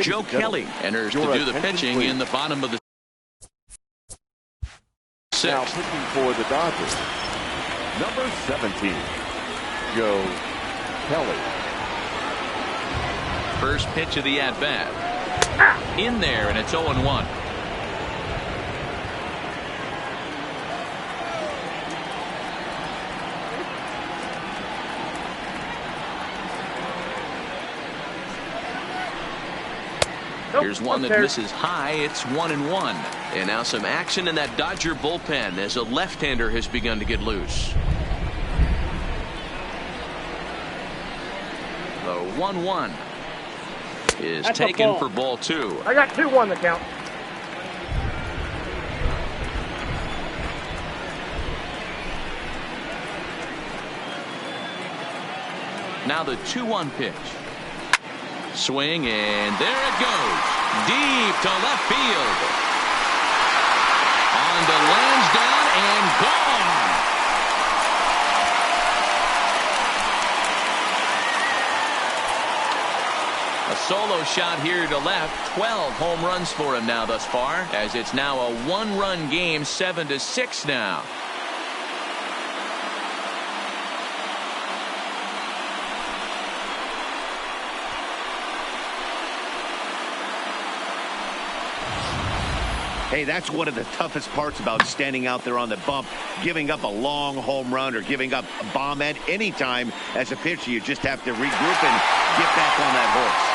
Speaker 1: Joe Kelly enters to do the pitching in the bottom of the 6th.
Speaker 4: Now pitching for the Dodgers, number 17, Joe Kelly.
Speaker 1: First pitch of the at-bat. In there, and it's 0-1. Here's one that misses high. It's 1-1. And now some action in that Dodger bullpen as a left-hander has begun to get loose. The 1-1 is taken for ball 2.
Speaker 6: I got 2-1 the count.
Speaker 1: Now the 2-1 pitch. Swing, and there it goes. Deep to left field. On to Lansdowne and gone. A solo shot here to left. 12 home runs for him now thus far, as it's now a 1-run game, 7-6 now.
Speaker 2: Hey, that's one of the toughest parts about standing out there on the bump. Giving up a long home run or giving up a bomb at any time as a pitcher. You just have to regroup and get back on that horse.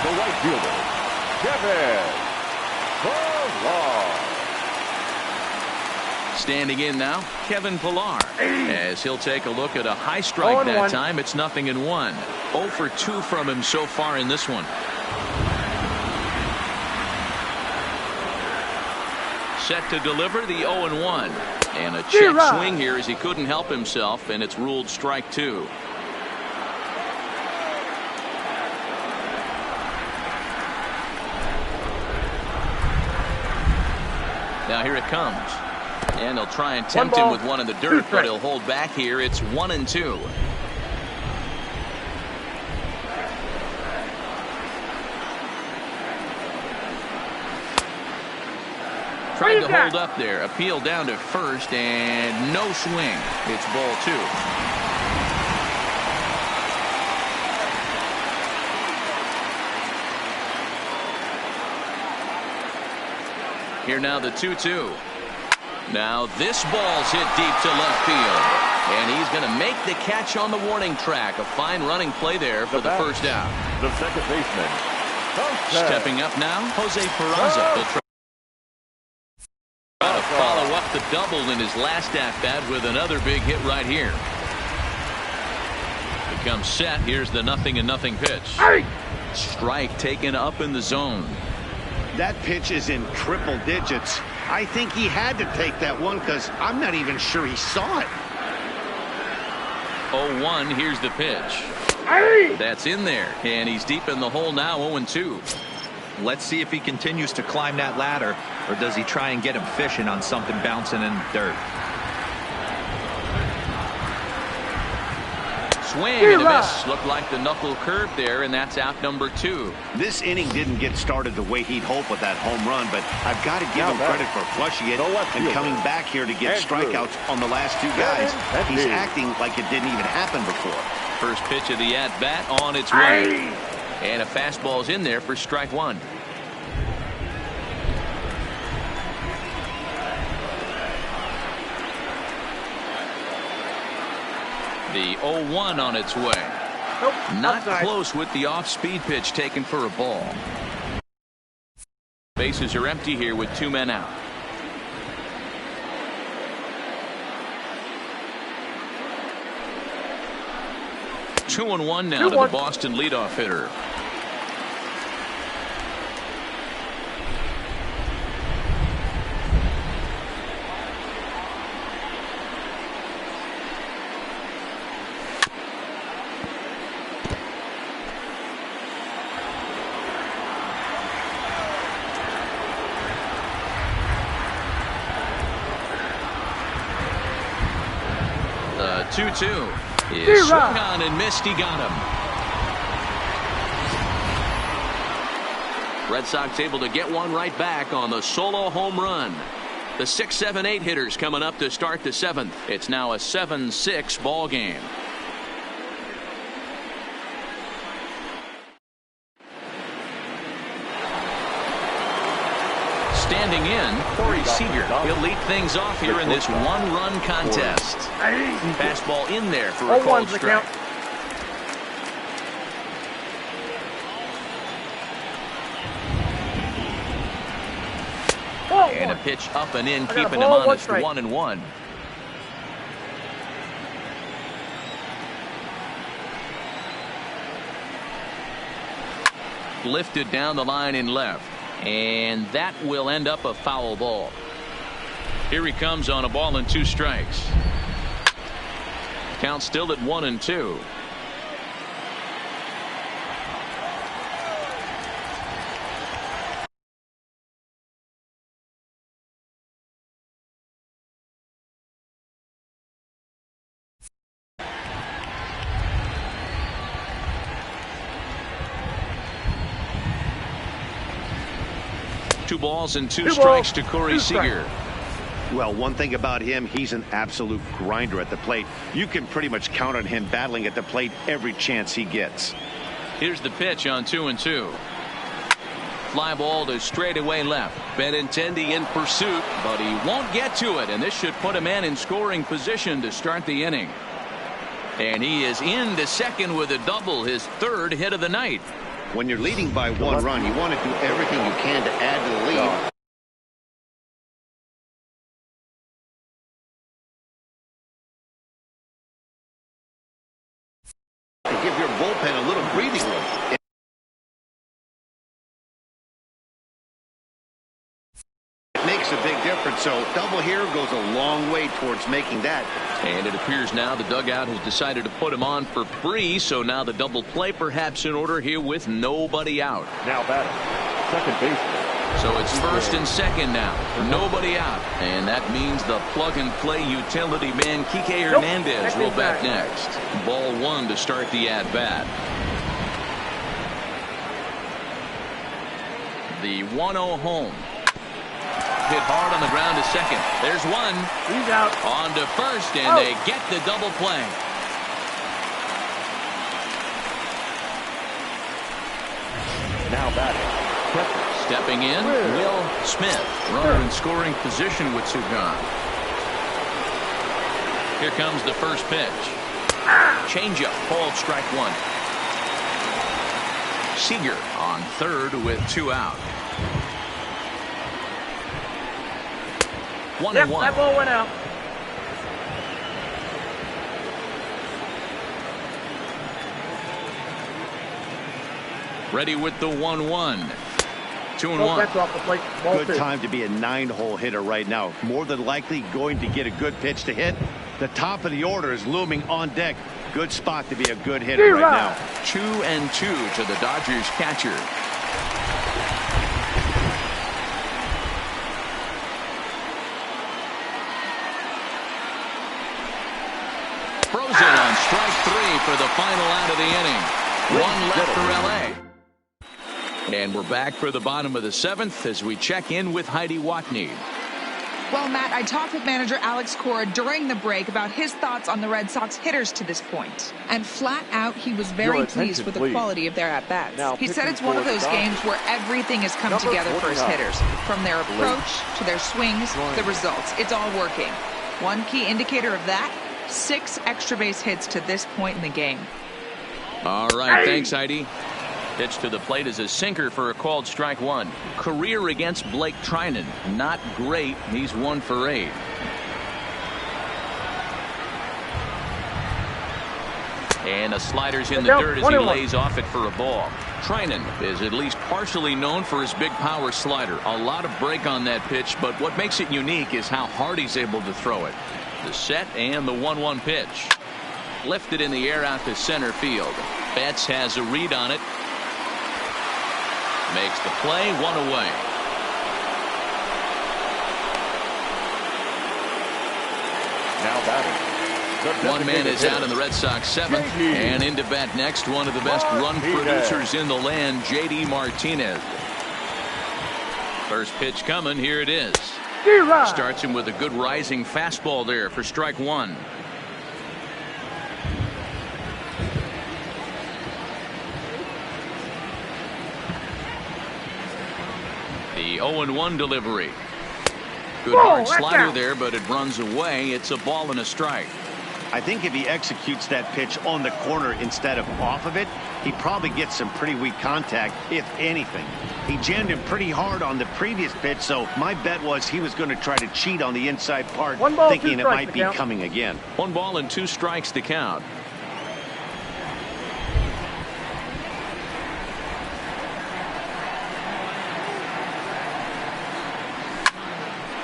Speaker 4: the right fielder, Kevin Pillar.
Speaker 7: Standing in now, Kevin Pillar, as he'll take a look at a high strike that time. It's 0-1. 0 for 2 from him so far in this one. Set to deliver the 0-1. And a check swing here as he couldn't help himself, and it's ruled strike 2. Now here it comes. And they'll try and tempt him with one in the dirt, but he'll hold back here. It's 1-2. Tried to hold up there. Appeal down to first, and no swing. It's ball 2. Here now the 2-2. Now this ball's hit deep to left field. And he's going to make the catch on the warning track. A fine running play there for the first out.
Speaker 4: The second baseman.
Speaker 7: Stepping up now, Jose Peraza. He'll try to follow up the double in his last at-bat with another big hit right here. Becomes set. Here's the 0-0 pitch. Strike taken up in the zone.
Speaker 2: That pitch is in triple digits. I think he had to take that one because I'm not even sure he saw it.
Speaker 7: 0-1. Here's the pitch. That's in there, and he's deep in the hole now. 0-2.
Speaker 3: Let's see if he continues to climb that ladder, or does he try and get him fishing on something bouncing in the dirt.
Speaker 7: Swing and a miss. Looked like the knuckle curve there, and that's out number 2.
Speaker 2: This inning didn't get started the way he'd hoped with that home run, but I've got to give him credit for flushing it and coming back here to get strikeouts on the last 2 guys. He's acting like it didn't even happen before.
Speaker 7: First pitch of the at-bat on its way. And a fastball's in there for strike 1. The 0-1 on its way. Not close with the off-speed pitch taken for a ball. Bases are empty here with 2 men out. Two and one now to the Boston leadoff hitter. The 2-2 is swung on and missed. He got him. Red Sox able to get one right back on the solo home run. The 6, 7, 8 hitters coming up to start the 7th. It's now a 7-6 ball game. Standing in, Corey Seager. He'll lead things off here in this one-run contest. Fastball in there for a called strike. And a pitch up and in, keeping him honest. 1-1. Lifted down the line in left. And that will end up a foul ball. Here he comes on a ball and 2 strikes. Count still at 1-2. Two balls and two strikes to Corey Seager.
Speaker 2: Well, one thing about him, he's an absolute grinder at the plate. You can pretty much count on him battling at the plate every chance he gets.
Speaker 7: Here's the pitch on 2-2. Fly ball to straightaway left. Benintendi in pursuit, but he won't get to it, and this should put a man in scoring position to start the inning. And he is into second with a double, his 3rd hit of the night.
Speaker 2: When you're leading by 1 run, you want to do everything you can to add to the lead. And give your bullpen a little breathing room. It makes a big difference, so double here goes a long way towards making that.
Speaker 7: And it appears now the dugout has decided to put him on for free, so now the double play perhaps in order here with nobody out.
Speaker 4: Now batting, second baseman.
Speaker 7: So it's first and second now. Nobody out. And that means the plug-and-play utility man, Kike Hernandez, will bat next. Ball 1 to start the at-bat. The 1-0 home. Hit hard on the ground to second. There's one.
Speaker 6: He's out.
Speaker 7: On to first, and they get the double play.
Speaker 4: Now batting,
Speaker 7: stepping in, Will Smith. Runner in scoring position with two gone. Here comes the first pitch. Changeup, called strike 1. Seager on third with 2 out. 1-1.
Speaker 6: That ball went out.
Speaker 7: Ready with the 1-1. 2-1.
Speaker 6: That's off the plate. Ball
Speaker 2: Good
Speaker 6: 2.
Speaker 2: time to be a 9-hole hitter right now. More than likely going to get a good pitch to hit. The top of the order is looming on deck. Good spot to be a good hitter right now.
Speaker 7: 2-2 to the Dodgers catcher. Frozen on strike 3 for the final out of the inning. 1 left for LA. And we're back for the bottom of the 7th as we check in with Heidi Watney.
Speaker 5: Well, Matt, I talked with manager Alex Cora during the break about his thoughts on the Red Sox hitters to this point. And flat out, he was very pleased with the quality of their at-bats. He said it's one of those games where everything has come together for his hitters. From their approach to their swings, the results. It's all working. One key indicator of that, 6 extra base hits to this point in the game.
Speaker 7: All right, thanks, Heidi. Pitch to the plate is a sinker for a called strike 1. Career against Blake Treinen. Not great. He's 1 for 8. And a slider's in the dirt as he lays off it for a ball. Treinen is at least partially known for his big power slider. A lot of break on that pitch, but what makes it unique is how hard he's able to throw it. The set and the 1-1 pitch. Lifted in the air out to center field. Betts has a read on it. Makes the play, 1 away.
Speaker 4: Now batting.
Speaker 7: One man is out in the Red Sox 7th. And into bat next, one of the best run producers in the land, J.D. Martinez. First pitch coming, here it is. Starts him with a good rising fastball there for strike 1. The 0-1 delivery. Good hard slider there, but it runs away. It's a ball and a strike.
Speaker 2: I think if he executes that pitch on the corner instead of off of it, he probably gets some pretty weak contact, if anything. He jammed him pretty hard on the previous pitch, so my bet was he was going to try to cheat on the inside part, thinking it might be coming again.
Speaker 7: 1 ball and 2 strikes to count.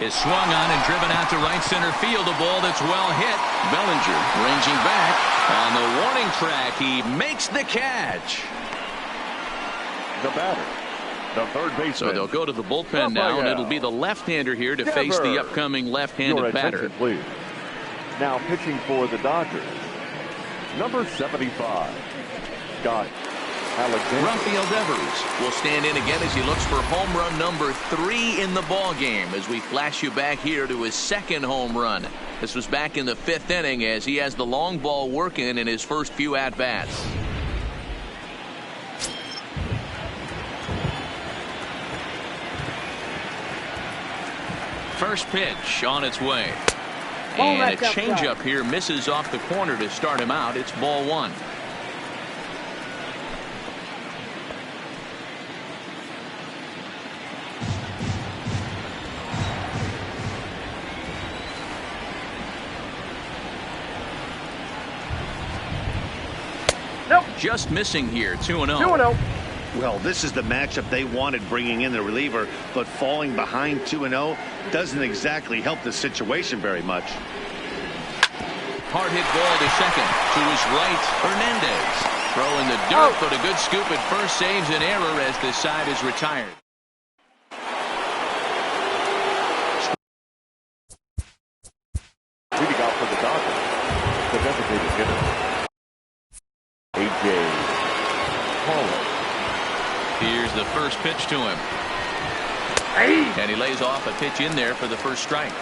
Speaker 7: Is swung on and driven out to right center field. A ball that's well hit. Bellinger ranging back on the warning track. He makes the catch.
Speaker 4: The batter, the third baseman.
Speaker 7: So they'll go to the bullpen now, and it'll be the left-hander here to face the upcoming left-handed batter.
Speaker 4: Please. Now pitching for the Dodgers, number 75, Scott Alexander.
Speaker 7: Rafael Devers will stand in again as he looks for home run number 3 in the ball game as we flash you back here to his 2nd home run. This was back in the 5th inning as he has the long ball working in his first few at-bats. First pitch on its way. And a changeup here misses off the corner to start him out. It's ball 1.
Speaker 6: Nope.
Speaker 7: Just missing here, 2-0.
Speaker 6: 2-0.
Speaker 2: Well, this is the matchup they wanted, bringing in the reliever, but falling behind 2-0 doesn't exactly help the situation very much.
Speaker 7: Hard hit ball to second. To his right, Hernandez. Throw in the dirt, but a good scoop at first saves an error as the side is retired.
Speaker 4: Leading out for the Dodgers, the designated hitter, A.J. Pollock.
Speaker 7: Here's the first pitch to him. And he lays off a pitch in there for the first strike.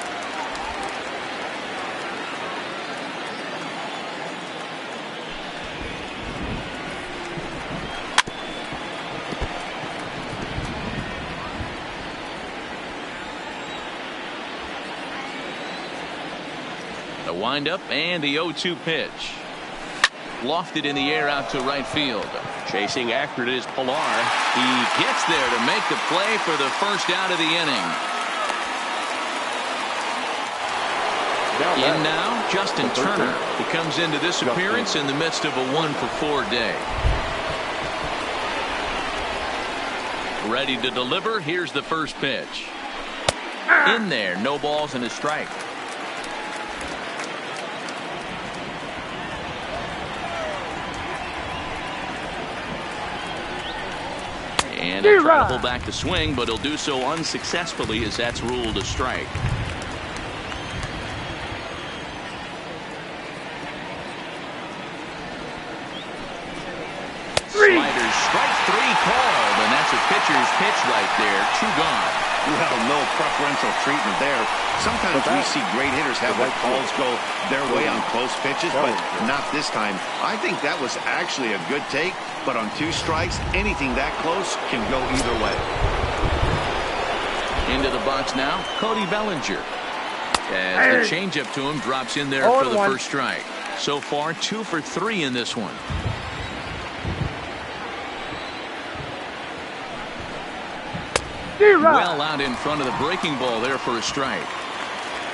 Speaker 7: The windup and the 0-2 pitch. Lofted in the air out to right field. Chasing after it is Pilar. He gets there to make the play for the first out of the inning. In now, Justin Turner. He comes into this appearance in the midst of a 1-for-4 day. Ready to deliver. Here's the first pitch. In there, no balls and a strike. And he'll try to hold back the swing, but he'll do so unsuccessfully as that's ruled a strike. Sliders, strike 3 called, and that's a pitcher's pitch right there. 2 gone.
Speaker 2: Well, no preferential treatment there. Sometimes we see great hitters have their calls go their way on close pitches, but not this time. I think that was actually a good take, but on 2 strikes, anything that close can go either way.
Speaker 7: Into the box now, Cody Bellinger. As the changeup to him drops in there for the first strike. So far, 2 for 3 in this one. Well out in front of the breaking ball there for a strike.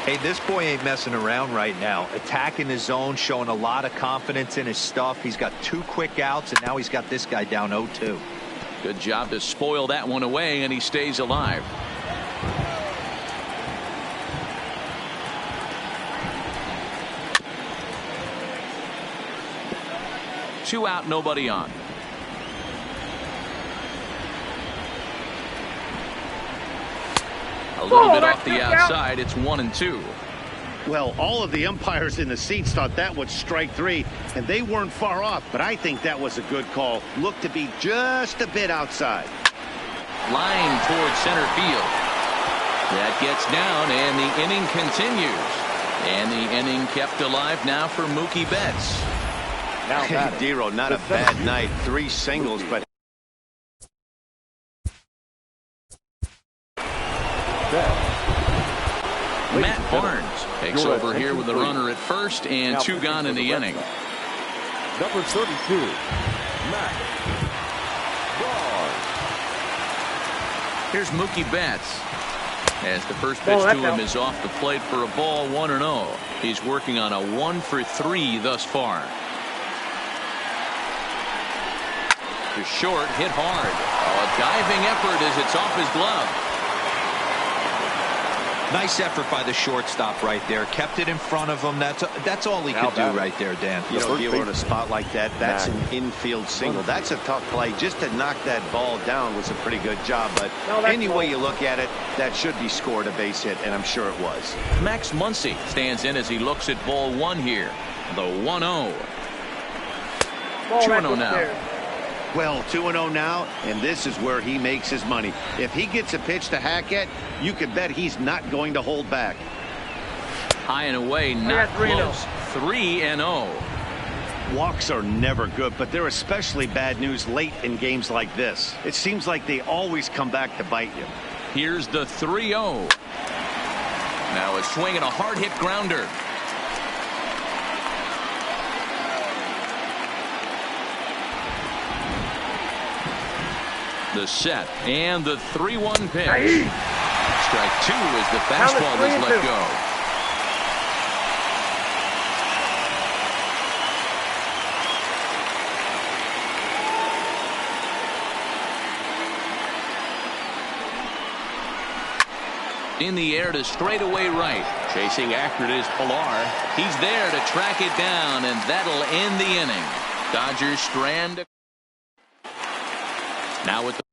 Speaker 3: Hey, this boy ain't messing around right now. Attacking his zone, showing a lot of confidence in his stuff. He's got 2 quick outs, and now he's got this guy down 0-2.
Speaker 7: Good job to spoil that one away, and he stays alive. Two out, nobody on. A little bit off the outside. It's 1-2.
Speaker 2: Well, all of the umpires in the seats thought that was strike 3, and they weren't far off, but I think that was a good call. Looked to be just a bit outside.
Speaker 7: Line towards center field. That gets down, and the inning continues. And the inning kept alive now for Mookie Betts.
Speaker 2: Now, Dero, not a bad night. 3 singles, but
Speaker 7: Matt Barnes takes over here with a runner at first and 2 gone in the inning.
Speaker 4: Number 32, Matt Barnes.
Speaker 7: Here's Mookie Betts. As the first pitch to him is off the plate for a ball, 1-0. He's working on a 1 for 3 thus far. To short, hit hard. A diving effort as it's off his glove.
Speaker 3: Nice effort by the shortstop right there. Kept it in front of him. That's all he could do right there, Dan.
Speaker 2: You know, Dero, in a spot like that, that's an infield single. That's a tough play. Just to knock that ball down was a pretty good job. But any way you look at it, that should be scored a base hit, and I'm sure it was.
Speaker 7: Max Muncy stands in as he looks at ball 1 here. The 1-0. 2-0 now.
Speaker 2: Well, 2-0 now, and this is where he makes his money. If he gets a pitch to Hackett, you can bet he's not going to hold back.
Speaker 7: High and away, not close. 3-0.
Speaker 2: Walks are never good, but they're especially bad news late in games like this. It seems like they always come back to bite you.
Speaker 7: Here's the 3-0. Now a swing and a hard hit grounder. The set and the 3-1 pitch. Strike 2 as the fastball is let go.
Speaker 1: In the air to straightaway right.
Speaker 7: Chasing after it is Pilar.
Speaker 1: He's there to track it down, and that'll end the inning. Dodgers strand. Now with the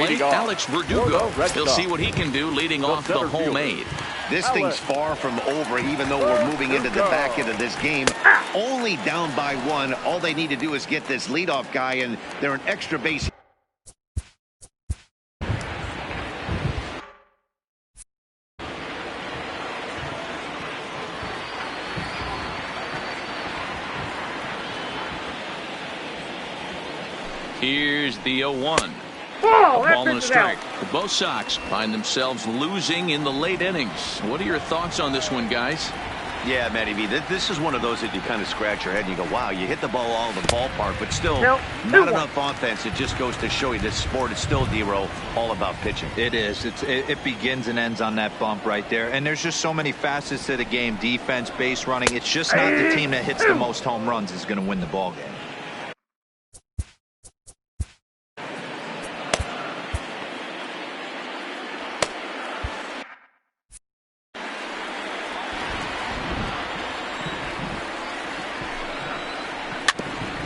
Speaker 1: plate, Alex Verdugo. He'll see what he can do leading off the home eight.
Speaker 2: This thing's far from over, even though we're moving into the back end of this game. Only down by one. All they need to do is get this leadoff guy, and they're an extra base.
Speaker 1: Here's the 0-1.
Speaker 6: Whoa,
Speaker 1: Ball and a strike. Both Sox find themselves losing in the late innings. What are your thoughts on this one, guys?
Speaker 2: Yeah, Matty V, this is one of those that you kind of scratch your head and you go, wow, you hit the ball all in the ballpark, but still not enough offense. It just goes to show you this sport is still, D-Row, all about pitching.
Speaker 3: It is. It begins and ends on that bump right there. And there's just so many facets to the game. Defense, base running. It's just not the team that hits the most home runs is going to win the ball game.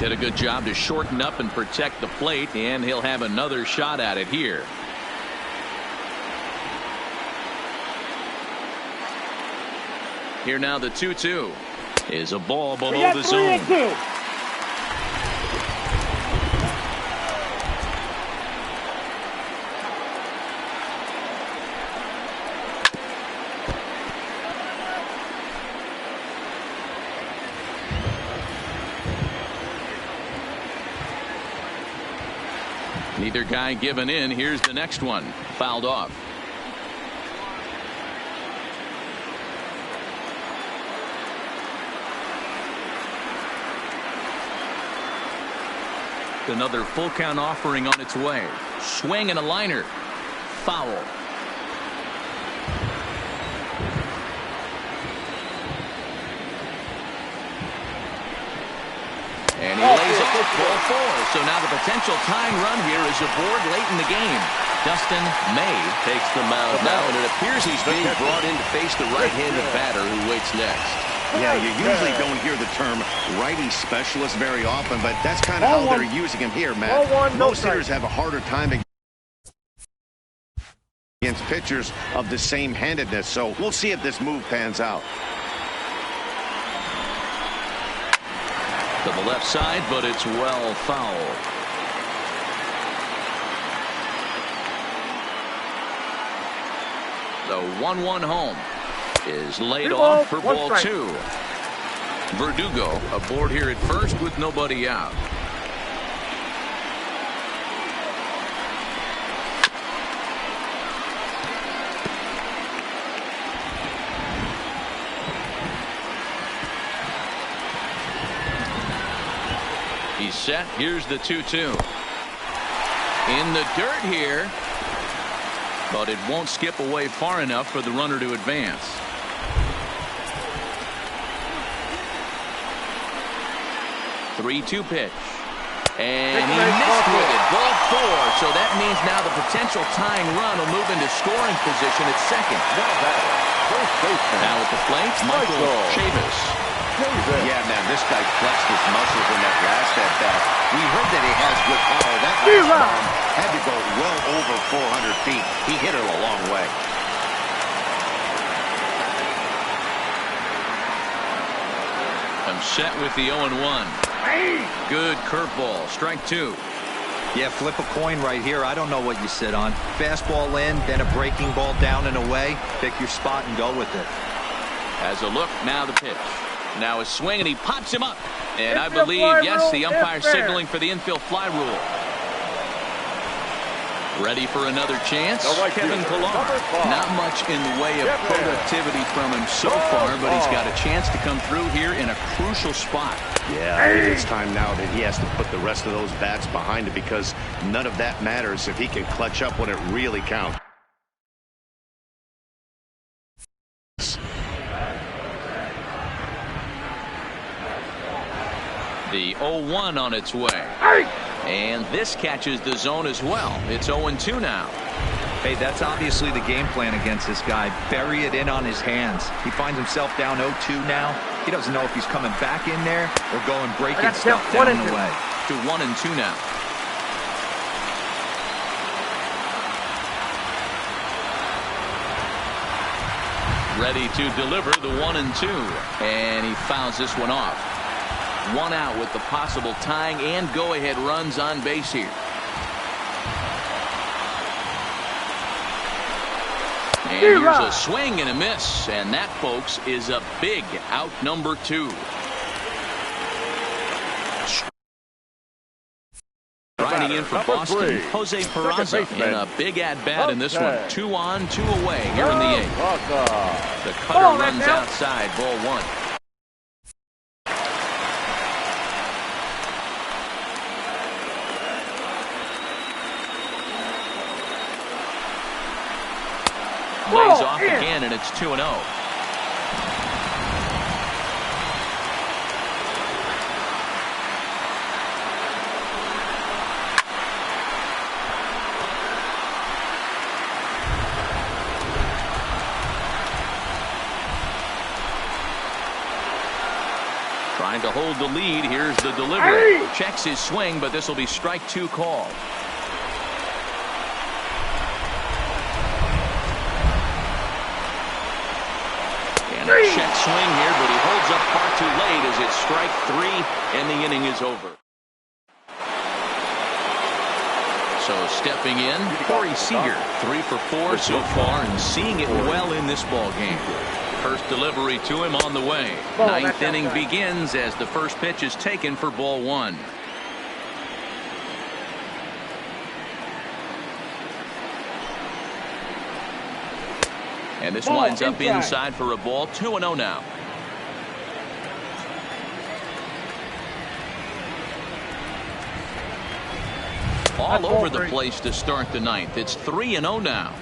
Speaker 7: Did a good job to shorten up and protect the plate, and he'll have another shot at it here. Here now the 2-2 is a ball below the zone. Neither guy giving in. Here's the next one. Fouled off. Another full count offering on its way. Swing and a liner. Foul. And he lays off ball 4. So now the potential tying run here is aboard late in the game. Dustin May takes the mound now, and it appears he's being brought in to face the right-handed batter who waits next.
Speaker 2: Yeah, you usually don't hear the term righty specialist very often, but that's kind of how they're using him here, Matt. Most hitters have a harder time against pitchers of the same handedness, so we'll see if this move pans out.
Speaker 7: To the left side, but it's well fouled. The 1-1 home is laid off for ball 2. Verdugo aboard here at first with nobody out. He's set. Here's the 2-2. In the dirt here, but it won't skip away far enough for the runner to advance. Three-two pitch. And he missed with it. Ball 4. So that means now the potential tying run will move into scoring position at second. Now at the plate, Michael Chavis.
Speaker 2: Yeah, man, this guy flexed his muscles in that last at-bat. We heard that he has good power. That last bomb had to go well over 400 feet. He hit it a long way.
Speaker 7: I'm set with the 0-1. Good curveball. Strike 2.
Speaker 3: Yeah, flip a coin right here. I don't know what you sit on. Fastball in, then a breaking ball down and away. Pick your spot and go with it.
Speaker 7: As a look, now the pitch. Now a swing, and he pops him up. And I believe, yes, the umpire signaling for the infield fly rule. Ready for another chance? Kevin Pillar. Not much in the way of productivity from him so far, but he's got a chance to come through here in a crucial spot.
Speaker 2: Yeah, I think it's time now that he has to put the rest of those bats behind him, because none of that matters if he can clutch up when it really counts.
Speaker 7: The 0-1 on its way. And this catches the zone as well. It's 0-2 now.
Speaker 3: Hey, that's obviously the game plan against this guy. Bury it in on his hands. He finds himself down 0-2 now. He doesn't know if he's coming back in there or going breaking stuff down the way.
Speaker 7: To 1-2 now. Ready to deliver the 1-2. And he fouls this one off. One out with the possible tying and go-ahead runs on base here. And here's a swing and a miss. And that, folks, is a big out number 2. Riding in for Boston, Jose Peraza in a big at-bat in this one. 2 on, 2 away here in the 8th. The cutter runs outside, ball 1. Lays off again, and it's 2-0. Trying to hold the lead. Here's the delivery. Checks his swing, but this will be strike 2 call. And a check swing here, but he holds up far too late as it's strike 3 and the inning is over. So stepping in, Corey Seager, 3 for 4 so far and seeing it well in this ball game. First delivery to him on the way. Ninth inning begins as the first pitch is taken for ball 1. And this winds up inside for a ball. 2-0 now. All over the place to start the ninth. It's 3-0 now.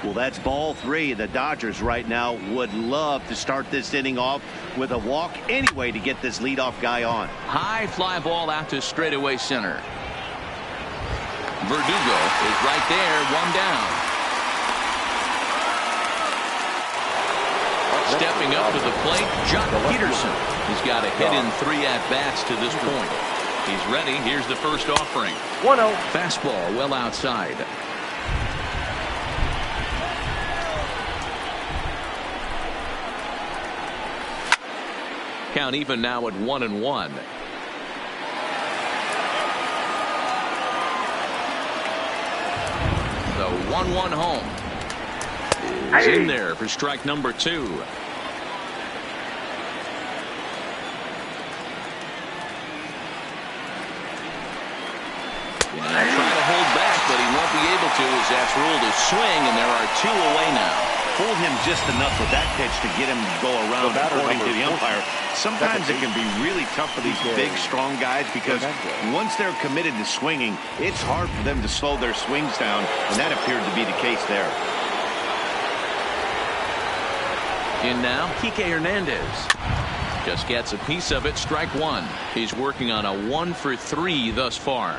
Speaker 2: Well, that's ball 3. The Dodgers right now would love to start this inning off with a walk anyway to get this leadoff guy on.
Speaker 7: High fly ball out to straightaway center. Verdugo is right there, 1 down. Stepping up to the plate, Joc Pederson. He's got a hit in 3 at-bats to this point. He's ready. Here's the first offering.
Speaker 6: 1-0.
Speaker 7: Fastball well outside. Count even now at 1-1. The 1-1 home is in there for strike number 2. Trying to hold back, but he won't be able to as that's ruled a swing, and there are 2 away now.
Speaker 2: Fooled him just enough with that pitch to get him to go around according to the umpire. Sometimes it can be really tough for these big, strong guys because once they're committed to swinging, it's hard for them to slow their swings down, and that appeared to be the case there.
Speaker 7: In now, Kike Hernandez. Just gets a piece of it, strike 1. He's working on a 1 for 3 thus far.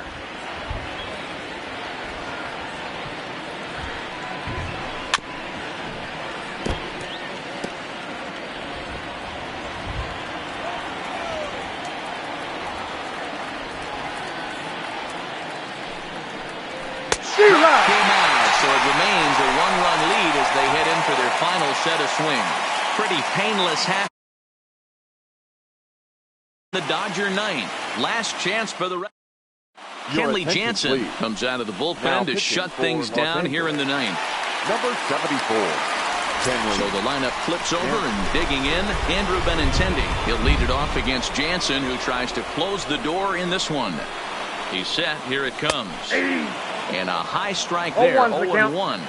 Speaker 7: So it remains a 1-run lead as they head in for their final set of swings. Pretty painless half. The Dodger ninth. Last chance for the rest. Kenley Jansen comes out of the bullpen to shut things down here in the ninth.
Speaker 4: Number 74.
Speaker 7: So the lineup flips over and digging in, Andrew Benintendi. He'll lead it off against Jansen, who tries to close the door in this one. He's set. Here it comes. And a high strike there, 0-1.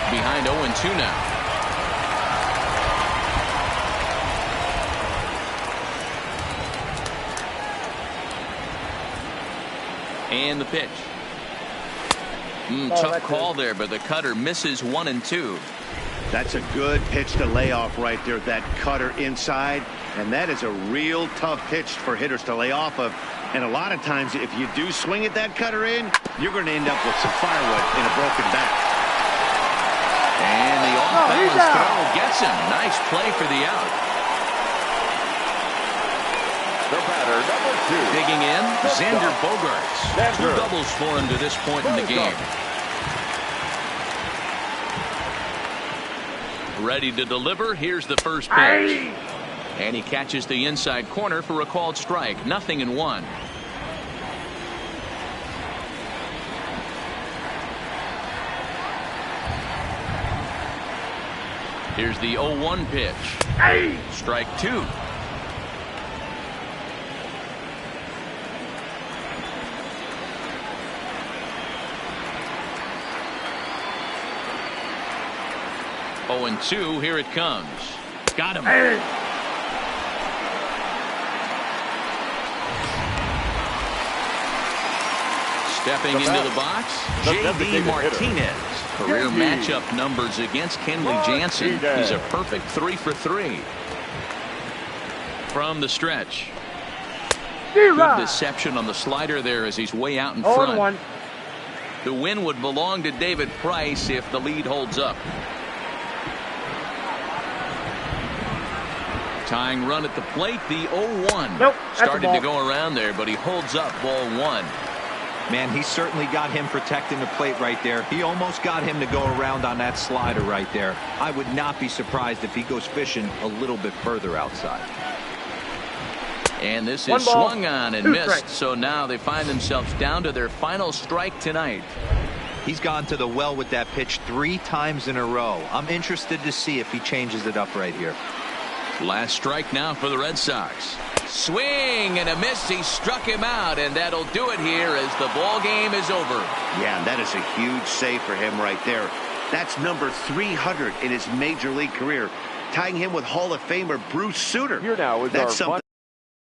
Speaker 7: Behind 0-2 now. And the pitch. Tough call there, but the cutter misses 1-2.
Speaker 2: That's a good pitch to lay off right there, that cutter inside. And that is a real tough pitch for hitters to lay off of. And a lot of times, if you do swing at that cutter in, you're going to end up with some firewood in a broken bat.
Speaker 7: And the off-balance throw gets him. Nice play for the out.
Speaker 4: The batter, number 2.
Speaker 7: Digging in, Xander Bogaerts. 2 doubles for him to this point in the game. Ready to deliver. Here's the first pitch. And he catches the inside corner for a called strike. 0-1. Here's the 0-1 pitch. Strike 2. Oh, 0-2. Here it comes. Got him. Stepping into the box, J.D. Martinez. Career matchup numbers against Kenley Jansen. He's a perfect 3 for 3. From the stretch. Good deception on the slider there as he's way out in front.
Speaker 1: The win would belong to David Price if the lead holds up. Tying run at the plate, the 0-1.
Speaker 6: Nope,
Speaker 1: started to go around there, but he holds up ball 1.
Speaker 3: Man, he certainly got him protecting the plate right there. He almost got him to go around on that slider right there. I would not be surprised if he goes fishing a little bit further outside.
Speaker 1: And this is swung on and missed. So now they find themselves down to their final strike tonight.
Speaker 3: He's gone to the well with that pitch 3 times in a row. I'm interested to see if he changes it up right here.
Speaker 1: Last strike now for the Red Sox. Swing and a miss. He struck him out, and that'll do it here as the ball game is over.
Speaker 2: Yeah, that is a huge save for him right there. That's number 300 in his major league career, tying him with Hall of Famer Bruce Sutter.
Speaker 4: Here now is
Speaker 2: That's
Speaker 4: our
Speaker 2: something.